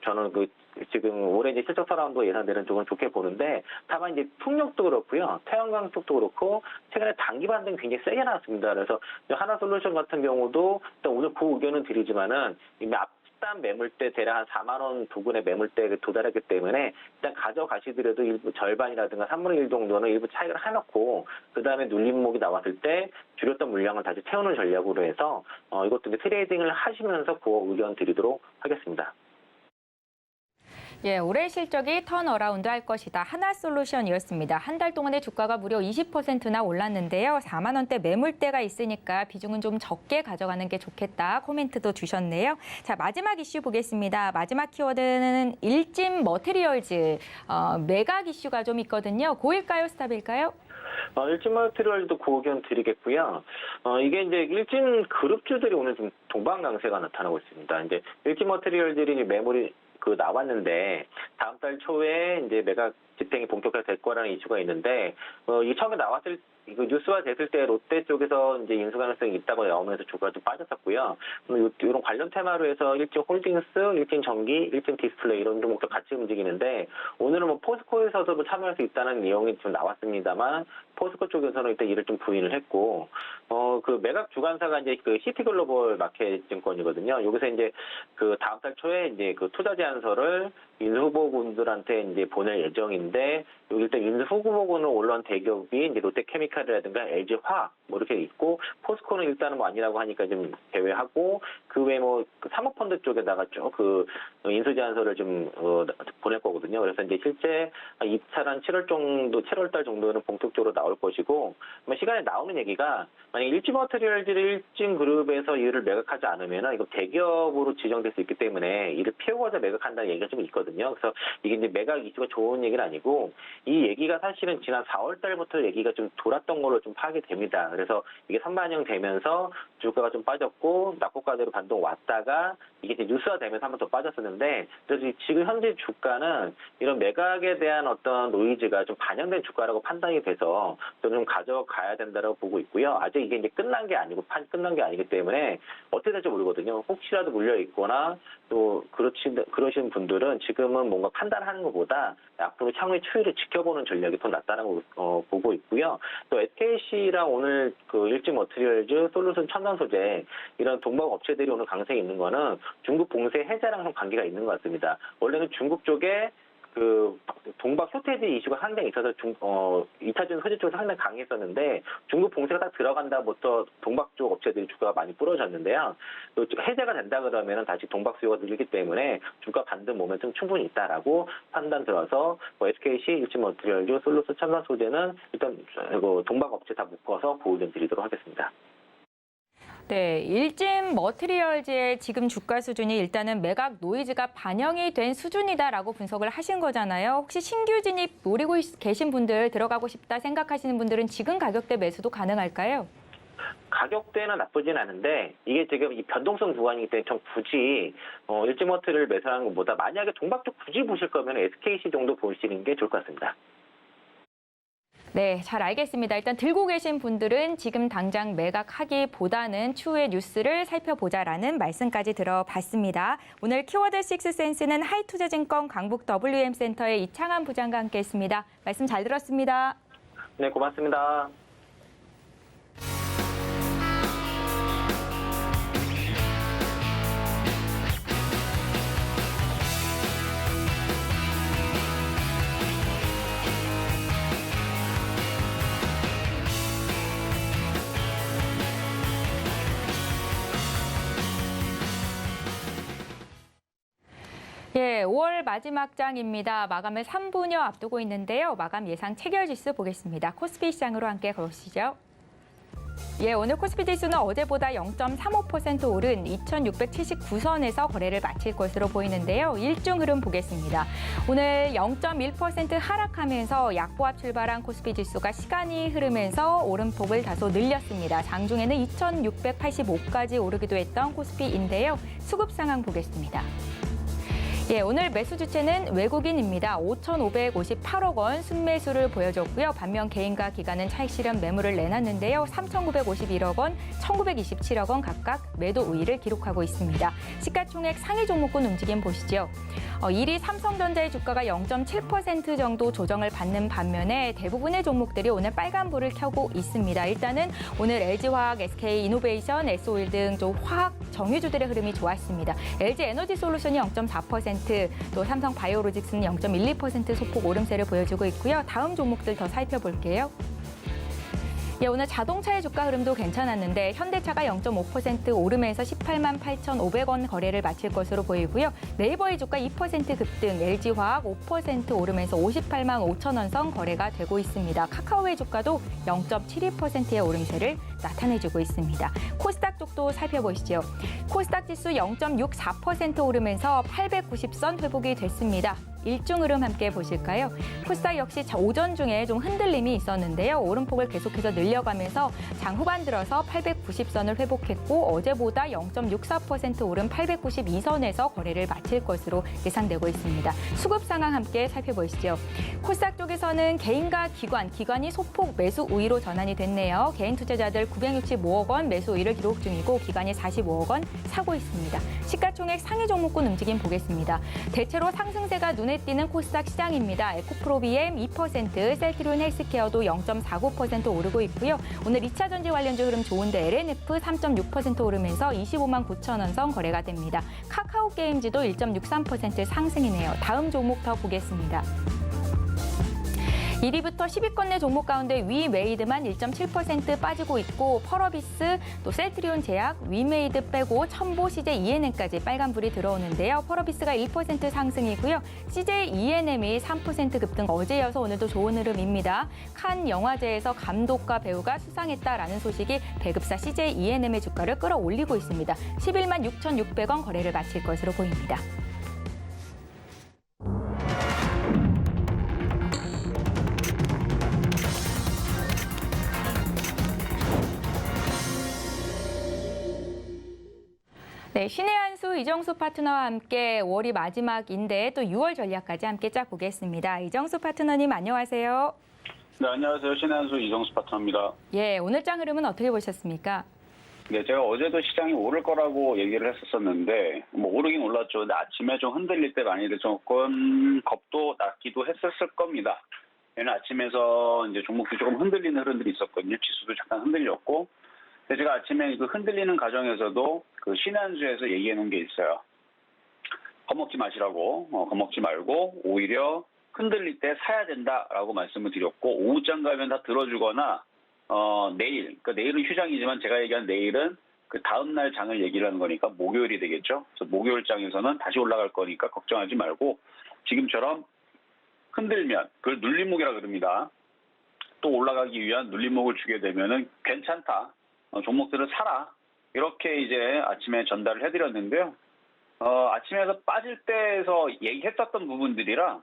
저는 지금 올해 이제 실적 사라운드 예상되는 쪽은 좋게 보는데, 다만 이제 풍력도 그렇고요, 태양광 쪽도 그렇고 최근에 단기 반등이 굉장히 세게 나왔습니다. 그래서 하나솔루션 같은 경우도 일단 오늘 그 의견은 드리지만은 이미 앞단 매물대 대략 한 4만 원 부근의 매물대에 도달했기 때문에 일단 가져가시더라도 일부 절반이라든가 3분의 1 정도는 일부 차익을 해놓고 그 다음에 눌림목이 나왔을 때 줄였던 물량을 다시 채우는 전략으로 해서 이것도 이제 트레이딩을 하시면서 그 의견 드리도록 하겠습니다. 예, 올해 실적이 턴어라운드 할 것이다. 하나솔루션이었습니다. 한 달 동안의 주가가 무려 20%나 올랐는데요. 4만 원대 매물대가 있으니까 비중은 좀 적게 가져가는 게 좋겠다. 코멘트도 주셨네요. 자, 마지막 이슈 보겠습니다. 마지막 키워드는 일진 머티리얼즈. 매각 이슈가 좀 있거든요. 고일까요, 스탑일까요? 일진 머티리얼도 그 의견 드리겠고요. 이게 이제 일진 그룹주들이 오늘 좀 동반 강세가 나타나고 있습니다. 이제 일진 머티리얼들이 매물이 나왔는데 다음 달 초에 이제 매각 집행이 본격화될 거라는 이슈가 있는데, 이 처음에 나왔을 이거 뉴스화 됐을 때 롯데 쪽에서 이제 인수 가능성이 있다고 나오면서 주가가 좀 빠졌었고요. 이런 관련 테마로 해서 일진 홀딩스, 일진 전기, 일진 디스플레이 이런 종목도 같이 움직이는데, 오늘은 뭐 포스코에서도 참여할 수 있다는 내용이 좀 나왔습니다만, 포스코 쪽에서는 일단 이를 좀 부인을 했고, 그 매각 주관사가 이제 그 시티글로벌 마켓 증권이거든요. 여기서 이제 그 다음 달 초에 이제 그 투자 제안서를 인수 후보군들한테 이제 보낼 예정인데, 여기 일단 인수 후보군을 올라온 대기업이 이제 롯데케미칼이라든가 LG화학 뭐 이렇게 있고, 포스코는 일단은 뭐 아니라고 하니까 좀 제외하고, 그 외에 뭐 그 사모펀드 쪽에다가 쭉 그 인수 제안서를 좀 보낼 거거든요. 그래서 이제 실제 입찰한 7월 달 정도는 본격적으로 나올 것이고, 시간에 나오는 얘기가 만약 일진 머티리얼즈를 일진 그룹에서 이를 매각하지 않으면 이거 대기업으로 지정될 수 있기 때문에 이를 피우고자 매각한다는 얘기가 좀 있거든요. 그래서 이게 이제 매각 이슈가 좋은 얘기는 아니고, 이 얘기가 사실은 지난 4월 달부터 얘기가 좀 돌았던 걸로 좀 파악이 됩니다. 그래서 이게 선반영되면서 주가가 좀 빠졌고 낙폭과대로 반동 왔다가 이게 이제 뉴스화되면서 한 번 더 빠졌었는데, 그래서 지금 현재 주가는 이런 매각에 대한 어떤 노이즈가 좀 반영된 주가라고 판단이 돼서 좀 가져가야 된다고 보고 있고요. 아직 이게 이제 끝난 게 아니기 때문에 어떻게 될지 모르거든요. 혹시라도 물려 있거나 또 그러신 분들은 지금은 뭔가 판단하는 것보다 앞으로 향후의 추이를 지켜보는 전략이 더 낫다라고 보고 있고요. 또 SKC랑 오늘 그 일진 머티리얼즈, 솔루션 첨단 소재 이런 동박 업체들이 오늘 강세에 있는 거는 중국 봉쇄 해제랑 좀 관계가 있는 것 같습니다. 원래는 중국 쪽에 그 동박 쇼테지 이슈가 상당히 있어서 2차전 소재 쪽에서 상당히 강했었는데, 중국 봉쇄가 딱 들어간다부터 동박 쪽 업체들이 주가가 많이 부러졌는데요. 해제가 된다 그러면 다시 동박 수요가 늘기 때문에 주가 반등 모멘텀 충분히 있다라고 판단 들어서 SKC, 일진 머티리얼즈, 솔루션 첨단 소재는 일단 동박 업체 다 묶어서 보호 좀 드리도록 하겠습니다. 네, 일진 머티리얼즈의 지금 주가 수준이 일단은 매각 노이즈가 반영이 된 수준이다라고 분석을 하신 거잖아요. 혹시 신규 진입 노리고 계신 분들, 들어가고 싶다 생각하시는 분들은 지금 가격대 매수도 가능할까요? 가격대는 나쁘진 않은데 이게 지금 이 변동성 구간이기 때문에 좀 굳이 일지머트를 매수하는 것보다 만약에 동박 쪽 굳이 보실 거면 SKC 정도 보시는 게 좋을 것 같습니다. 네, 잘 알겠습니다. 일단 들고 계신 분들은 지금 당장 매각하기보다는 추후의 뉴스를 살펴보자라는 말씀까지 들어봤습니다. 오늘 키워드 식스센스는 하이투자증권 강북 WM센터의 이창한 부장과 함께했습니다. 말씀 잘 들었습니다. 네, 고맙습니다. 예, 5월 마지막 장입니다. 마감을 3분여 앞두고 있는데요. 마감 예상 체결지수 보겠습니다. 코스피 시장으로 함께 가보시죠. 예, 오늘 코스피 지수는 어제보다 0.35% 오른 2,679선에서 거래를 마칠 것으로 보이는데요. 일중 흐름 보겠습니다. 오늘 0.1% 하락하면서 약보합 출발한 코스피 지수가 시간이 흐르면서 오름폭을 다소 늘렸습니다. 장중에는 2,685까지 오르기도 했던 코스피인데요. 수급 상황 보겠습니다. 예, 오늘 매수 주체는 외국인입니다. 5,558억 원 순매수를 보여줬고요. 반면 개인과 기관은 차익 실현 매물을 내놨는데요. 3,951억 원, 1,927억 원 각각 매도 우위를 기록하고 있습니다. 시가총액 상위 종목군 움직임 보시죠. 1위 삼성전자의 주가가 0.7% 정도 조정을 받는 반면에 대부분의 종목들이 오늘 빨간불을 켜고 있습니다. 일단은 오늘 LG화학, SK이노베이션, S-오일 등 좀 화학 정유주들의 흐름이 좋았습니다. LG에너지솔루션이 0.4%, 또 삼성바이오로직스는 0.12% 소폭 오름세를 보여주고 있고요. 다음 종목들 더 살펴볼게요. 예, 오늘 자동차의 주가 흐름도 괜찮았는데 현대차가 0.5% 오르면서 18만 8,500원 거래를 마칠 것으로 보이고요. 네이버의 주가 2% 급등, LG화학 5% 오르면서 58만 5천 원 선 거래가 되고 있습니다. 카카오의 주가도 0.72%의 오름세를 나타내주고 있습니다. 코스닥 쪽도 살펴보시죠. 코스닥 지수 0.64% 오르면서 890선 회복이 됐습니다. 일중 흐름 함께 보실까요? 코스닥 역시 오전 중에 좀 흔들림이 있었는데요. 오름폭을 계속해서 늘려가면서 장 후반 들어서 890선을 회복했고 어제보다 0.64% 오른 892선에서 거래를 마칠 것으로 예상되고 있습니다. 수급 상황 함께 살펴보시죠. 코스닥 쪽에서는 개인과 기관이 소폭 매수 우위로 전환이 됐네요. 개인 투자자들 965억 원 매수 우위를 기록 중이고 기관이 45억 원 사고 있습니다. 시가총액 상위 종목군 움직임 보겠습니다. 대체로 상승세가 눈에 띄는 코스닥 시장입니다. 에코프로비엠 2%, 셀트리온 헬스케어도 0.49% 오르고 있고요. 오늘 2차 전지 관련주 흐름 좋은데 LNF 3.6% 오르면서 25만 9천 원 선 거래가 됩니다. 카카오 게임즈도 1.63% 상승이네요. 다음 종목 더 보겠습니다. 1위부터 10위권 내 종목 가운데 위메이드만 1.7% 빠지고 있고 펄어비스, 또 셀트리온 제약, 위메이드 빼고 첨보, CJ ENM까지 빨간불이 들어오는데요. 펄어비스가 1% 상승이고요. CJ ENM이 3% 급등, 어제 이어서 오늘도 좋은 흐름입니다. 칸 영화제에서 감독과 배우가 수상했다라는 소식이 배급사 CJ ENM의 주가를 끌어올리고 있습니다. 11만 6,600원 거래를 마칠 것으로 보입니다. 네, 신의 한수 이정수 파트너와 함께 5월이 마지막인데 또 6월 전략까지 함께 짜보겠습니다. 이정수 파트너님 안녕하세요. 네, 안녕하세요. 신의 한수 이정수 파트너입니다. 예, 오늘 장 흐름은 어떻게 보셨습니까? 네, 제가 어제도 시장이 오를 거라고 얘기를 했었었는데 뭐 오르긴 올랐죠. 근데 아침에 좀 흔들릴 때 많이들 조금 겁도 났기도 했었을 겁니다. 얘는 아침에서 이제 종목도 조금 흔들리는 흐름들이 있었거든요. 지수도 잠깐 흔들렸고. 근데 제가 아침에 그 흔들리는 과정에서도 그 신한수에서 얘기해 놓은 게 있어요. 겁먹지 마시라고, 겁먹지 말고 오히려 흔들릴 때 사야 된다라고 말씀을 드렸고 오후장 가면 다 들어주거나 내일, 그러니까 내일은 휴장이지만 제가 얘기한 내일은 그 다음 날 장을 얘기를 하는 거니까 목요일이 되겠죠. 그래서 목요일 장에서는 다시 올라갈 거니까 걱정하지 말고 지금처럼 흔들면 그걸 눌림목이라 그럽니다. 또 올라가기 위한 눌림목을 주게 되면은 괜찮다. 종목들을 사라. 이렇게 이제 아침에 전달을 해드렸는데요. 아침에서 빠질 때에서 얘기했었던 부분들이라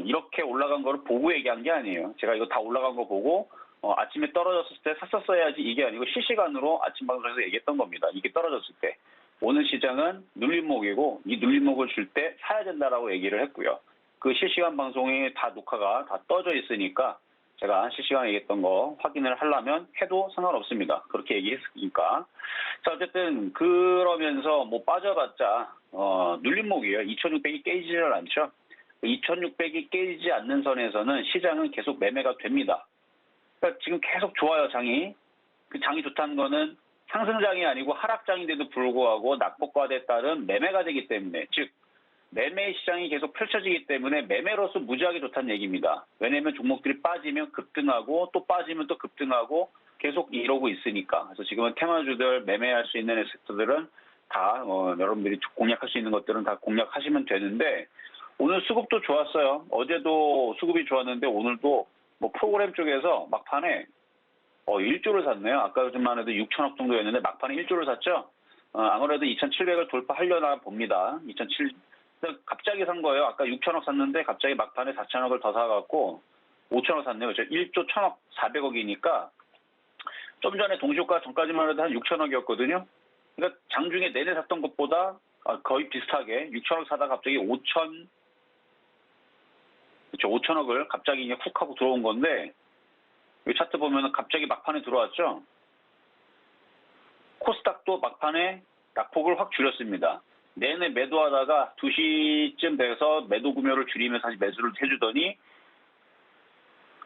이렇게 올라간 거를 보고 얘기한 게 아니에요. 제가 이거 다 올라간 거 보고 아침에 떨어졌을 때 샀었어야지 이게 아니고 실시간으로 아침 방송에서 얘기했던 겁니다. 이게 떨어졌을 때. 오늘 시장은 눌림목이고 이 눌림목을 줄 때 사야 된다라고 얘기를 했고요. 그 실시간 방송이 다 녹화가 다 떠져 있으니까 제가 실시간에 얘기했던 거 확인을 하려면 해도 상관없습니다. 그렇게 얘기했으니까. 자, 어쨌든 그러면서 뭐 빠져봤자 눌림목이에요. 2600이 깨지질 않죠. 2600이 깨지지 않는 선에서는 시장은 계속 매매가 됩니다. 그러니까 지금 계속 좋아요, 장이. 그 장이 좋다는 거는 상승장이 아니고 하락장인데도 불구하고 낙폭과대에 따른 매매가 되기 때문에, 즉 매매 시장이 계속 펼쳐지기 때문에 매매로서 무지하게 좋다는 얘기입니다. 왜냐하면 종목들이 빠지면 급등하고 또 빠지면 또 급등하고 계속 이러고 있으니까. 그래서 지금은 테마주들 매매할 수 있는 섹터들은 다 여러분들이 공략할 수 있는 것들은 다 공략하시면 되는데, 오늘 수급도 좋았어요. 어제도 수급이 좋았는데 오늘도 뭐 프로그램 쪽에서 막판에 1조를 샀네요. 아까 좀만 해도 6천억 정도였는데 막판에 1조를 샀죠. 아무래도 2,700을 돌파하려나 봅니다. 2,700 갑자기 산 거예요. 아까 6천억 샀는데 갑자기 막판에 4천억을 더 사갖고 5천억 샀네요. 1조 1천억 400억이니까 좀 전에 동시효과 전까지만 해도 한 6천억이었거든요. 그러니까 장중에 내내 샀던 것보다 거의 비슷하게 6천억 사다 갑자기 5천억을 갑자기 그냥 훅 하고 들어온 건데, 이 차트 보면은 갑자기 막판에 들어왔죠. 코스닥도 막판에 낙폭을 확 줄였습니다. 내내 매도하다가 2시쯤 돼서 매도 규모를 줄이면서 다시 매수를 해주더니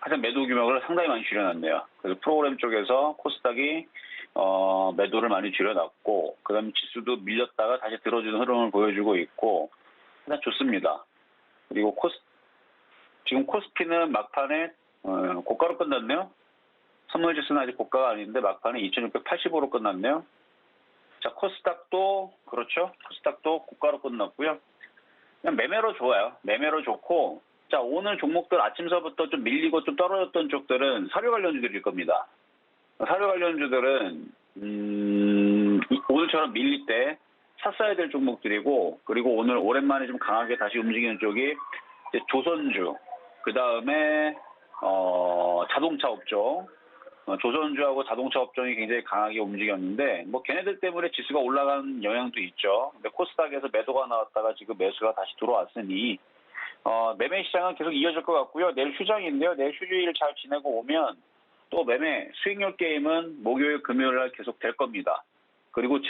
하여튼 매도 규모를 상당히 많이 줄여놨네요. 그래서 프로그램 쪽에서 코스닥이 매도를 많이 줄여놨고, 그 다음에 지수도 밀렸다가 다시 들어주는 흐름을 보여주고 있고, 일단 좋습니다. 그리고 지금 코스피는 막판에 고가로 끝났네요. 선물지수는 아직 고가가 아닌데 막판에 2685로 끝났네요. 자, 코스닥도 그렇죠. 코스닥도 고가로 끝났고요. 그냥 매매로 좋아요. 매매로 좋고, 자, 오늘 종목들 아침서부터 좀 밀리고 좀 떨어졌던 쪽들은 사료 관련주들일 겁니다. 사료 관련주들은 오늘처럼 밀릴 때 샀어야 될 종목들이고, 그리고 오늘 오랜만에 좀 강하게 다시 움직이는 쪽이 이제 조선주, 그 다음에 자동차 업종, 조선주하고 자동차 업종이 굉장히 강하게 움직였는데, 뭐 걔네들 때문에 지수가 올라간 영향도 있죠. 근데 코스닥에서 매도가 나왔다가 지금 매수가 다시 들어왔으니 매매 시장은 계속 이어질 것 같고요. 내일 휴장인데요. 내일 휴일 잘 지내고 오면 또 매매 수익률 게임은 목요일 금요일 날 계속 될 겁니다. 그리고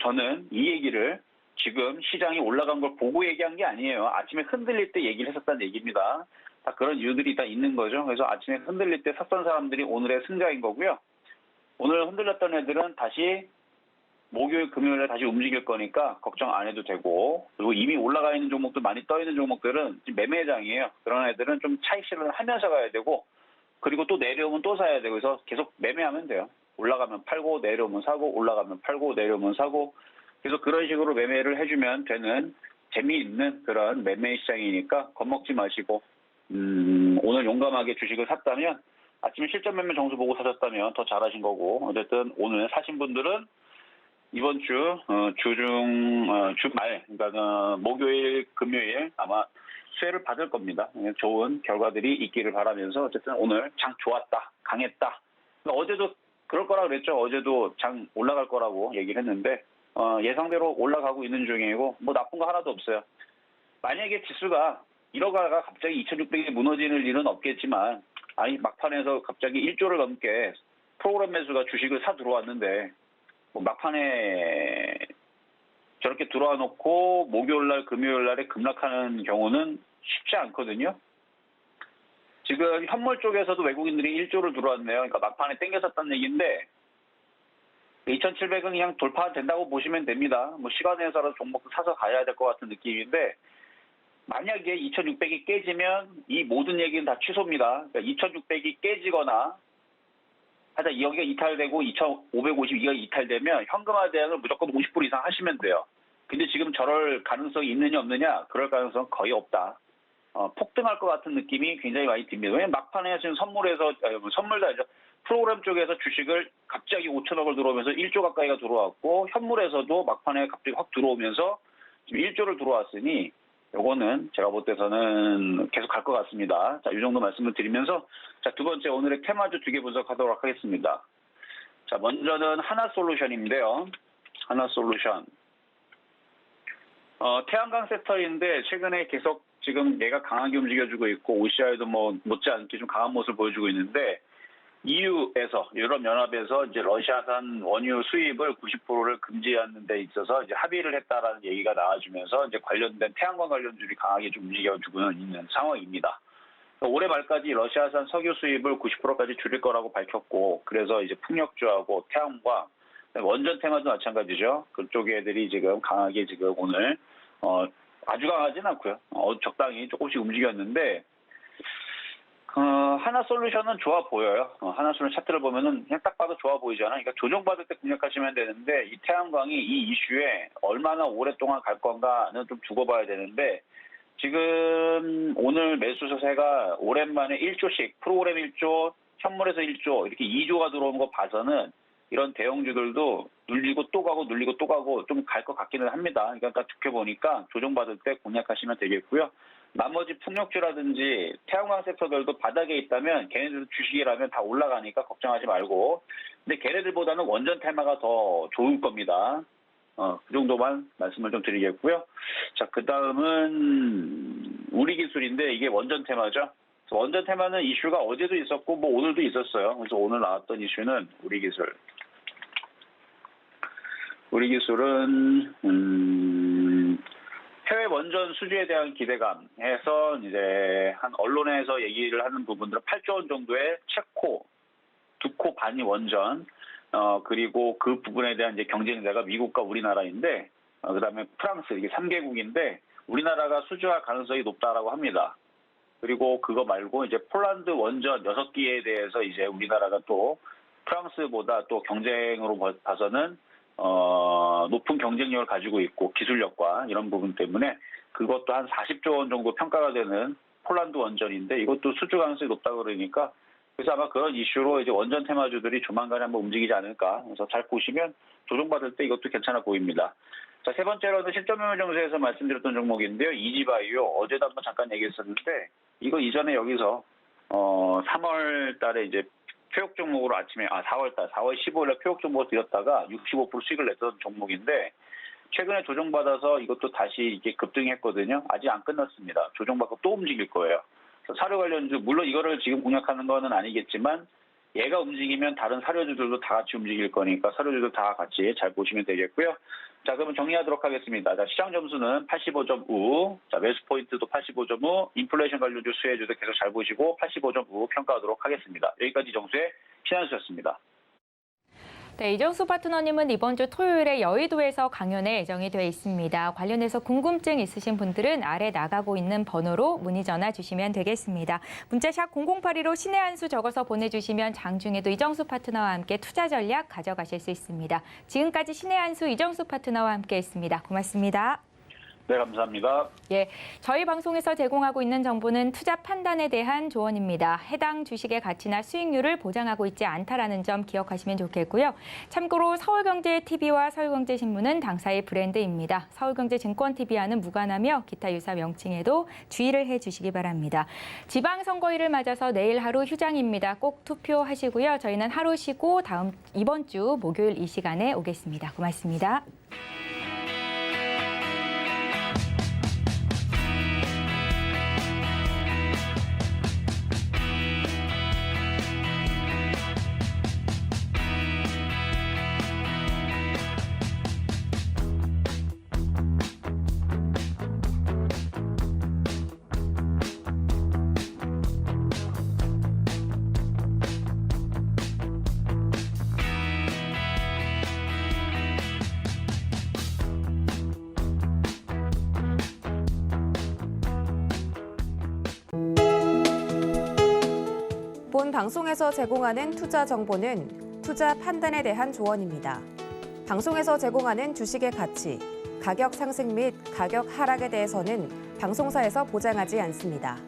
저는 이 얘기를 지금 시장이 올라간 걸 보고 얘기한 게 아니에요. 아침에 흔들릴 때 얘기를 했었다는 얘기입니다. 다 그런 이유들이 다 있는 거죠. 그래서 아침에 흔들릴 때 샀던 사람들이 오늘의 승자인 거고요. 오늘 흔들렸던 애들은 다시 목요일, 금요일에 다시 움직일 거니까 걱정 안 해도 되고, 그리고 이미 올라가 있는 종목들, 많이 떠 있는 종목들은 지금 매매장이에요. 그런 애들은 좀 차익 실현을 하면서 가야 되고, 그리고 또 내려오면 또 사야 되고, 그래서 계속 매매하면 돼요. 올라가면 팔고, 내려오면 사고, 올라가면 팔고, 내려오면 사고, 그래서 그런 식으로 매매를 해주면 되는 재미있는 그런 매매 시장이니까 겁먹지 마시고, 오늘 용감하게 주식을 샀다면, 아침에 실전 매매 정수 보고 사셨다면 더 잘하신 거고, 어쨌든 오늘 사신 분들은 이번 주 주말, 그러니까 목요일, 금요일 아마 수혜를 받을 겁니다. 좋은 결과들이 있기를 바라면서 어쨌든 오늘 장 좋았다, 강했다. 어제도 그럴 거라 그랬죠. 어제도 장 올라갈 거라고 얘기를 했는데 예상대로 올라가고 있는 중이고 뭐 나쁜 거 하나도 없어요. 만약에 지수가 이러다가 갑자기 2600이 무너지는 일은 없겠지만, 아니 막판에서 갑자기 1조를 넘게 프로그램 매수가 주식을 사 들어왔는데 뭐 막판에 저렇게 들어와 놓고 목요일날 금요일날에 급락하는 경우는 쉽지 않거든요. 지금 현물 쪽에서도 외국인들이 1조를 들어왔네요. 그러니까 막판에 땡겨섰다는 얘기인데 2,700은 그냥 돌파된다고 보시면 됩니다. 뭐 시간 내에서라도 종목 사서 가야 될 것 같은 느낌인데, 만약에 2,600이 깨지면 이 모든 얘기는 다 취소입니다. 그러니까 2,600이 깨지거나 하여튼 여기가 이탈되고 2,552가 이탈되면 현금화 대응을 무조건 50% 이상 하시면 돼요. 근데 지금 저럴 가능성이 있느냐 없느냐? 그럴 가능성은 거의 없다. 폭등할 것 같은 느낌이 굉장히 많이 듭니다. 왜냐하면 막판에 지금 선물도 아니죠. 프로그램 쪽에서 주식을 갑자기 5천억을 들어오면서 1조 가까이가 들어왔고 현물에서도 막판에 갑자기 확 들어오면서 지금 1조를 들어왔으니 요거는 제가 볼 때서는 계속 갈 것 같습니다. 자, 이 정도 말씀을 드리면서 자, 두 번째 오늘의 테마주 2개 분석하도록 하겠습니다. 자, 먼저는 하나솔루션인데요. 하나솔루션. 태양광 섹터인데 최근에 계속 지금 얘가 강하게 움직여주고 있고 OCI도 뭐 못지않게 좀 강한 모습을 보여주고 있는데 EU에서 유럽연합에서 이제 러시아산 원유 수입을 90%를 금지하는 데 있어서 이제 합의를 했다라는 얘기가 나와주면서 이제 관련된 태양광 관련주들이 강하게 좀 움직여주고 있는 상황입니다. 올해 말까지 러시아산 석유 수입을 90%까지 줄일 거라고 밝혔고 그래서 이제 풍력주하고 태양광 원전 테마도 마찬가지죠. 그쪽 애들이 지금 강하게 지금 오늘 아주 강하진 않고요. 적당히 조금씩 움직였는데 하나솔루션은 좋아 보여요. 하나솔루션 차트를 보면은 그냥 딱 봐도 좋아 보이잖아요. 그러니까 조정받을 때 공략하시면 되는데 이 태양광이 이 이슈에 얼마나 오랫동안 갈 건가는 좀 두고 봐야 되는데 지금 오늘 매수세가 오랜만에 1조씩 프로그램 1조, 현물에서 1조 이렇게 2조가 들어오는 거 봐서는 이런 대형주들도 눌리고 또 가고 눌리고 또 가고 좀 갈 것 같기는 합니다. 그러니까 딱 지켜보니까 조정받을 때 공략하시면 되겠고요. 나머지 풍력주라든지 태양광 섹터들도 바닥에 있다면 걔네들 주식이라면 다 올라가니까 걱정하지 말고 근데 걔네들보다는 원전 테마가 더 좋을 겁니다. 그 정도만 말씀을 좀 드리겠고요. 자, 그 다음은 우리 기술인데 이게 원전 테마죠. 원전 테마는 이슈가 어제도 있었고 뭐 오늘도 있었어요. 그래서 오늘 나왔던 이슈는 우리 기술. 우리 기술은 해외 원전 수주에 대한 기대감에서 이제 한 언론에서 얘기를 하는 부분들은 8조 원 정도의 체코, 2코 반이 원전 그리고 그 부분에 대한 이제 경쟁자가 미국과 우리나라인데 그다음에 프랑스 이게 3개국인데 우리나라가 수주할 가능성이 높다라고 합니다. 그리고 그거 말고 이제 폴란드 원전 6기에 대해서 이제 우리나라가 또 프랑스보다 또 경쟁으로 봐서는 높은 경쟁력을 가지고 있고 기술력과 이런 부분 때문에 그것도 한 40조 원 정도 평가가 되는 폴란드 원전인데 이것도 수주 가능성이 높다고 그러니까 그래서 아마 그런 이슈로 이제 원전 테마주들이 조만간에 한번 움직이지 않을까. 그래서 잘 보시면 조정받을 때 이것도 괜찮아 보입니다. 자, 세 번째로는 실전매물 정세에서 말씀드렸던 종목인데요. 이지바이오 어제도 한번 잠깐 얘기했었는데 이거 이전에 여기서 3월 달에 이제 표역 종목으로 아침에 4월 15일에 표역 종목을 드렸다가 65% 수익을 냈던 종목인데 최근에 조정받아서 이것도 다시 이게 급등했거든요. 아직 안 끝났습니다. 조정받고 또 움직일 거예요. 사료 관련주 물론 이거를 지금 공략하는 거는 아니겠지만 얘가 움직이면 다른 사료주들도 다 같이 움직일 거니까 사료주들 다 같이 잘 보시면 되겠고요. 자, 그러면 정리하도록 하겠습니다. 자, 시장 점수는 85.5, 자, 매수 포인트도 85.5, 인플레이션 관련주 수혜주도 계속 잘 보시고 85.5 평가하도록 하겠습니다. 여기까지 정수의 신한수였습니다. 네, 이정수 파트너님은 이번 주 토요일에 여의도에서 강연에 예정이 되어 있습니다. 관련해서 궁금증 있으신 분들은 아래 나가고 있는 번호로 문의 전화 주시면 되겠습니다. 문자샵 0082로 신의 한 수 적어서 보내주시면 장중에도 이정수 파트너와 함께 투자 전략 가져가실 수 있습니다. 지금까지 신의 한 수 이정수 파트너와 함께했습니다. 고맙습니다. 네, 감사합니다. 예, 저희 방송에서 제공하고 있는 정보는 투자 판단에 대한 조언입니다. 해당 주식의 가치나 수익률을 보장하고 있지 않다라는 점 기억하시면 좋겠고요. 참고로 서울경제TV와 서울경제신문은 당사의 브랜드입니다. 서울경제증권TV와는 무관하며 기타 유사 명칭에도 주의를 해주시기 바랍니다. 지방선거일을 맞아서 내일 하루 휴장입니다. 꼭 투표하시고요. 저희는 하루 쉬고 이번 주 목요일 이 시간에 오겠습니다. 고맙습니다. 본 방송에서 제공하는 투자 정보는 투자 판단에 대한 조언입니다. 방송에서 제공하는 주식의 가치, 가격 상승 및 가격 하락에 대해서는 방송사에서 보장하지 않습니다.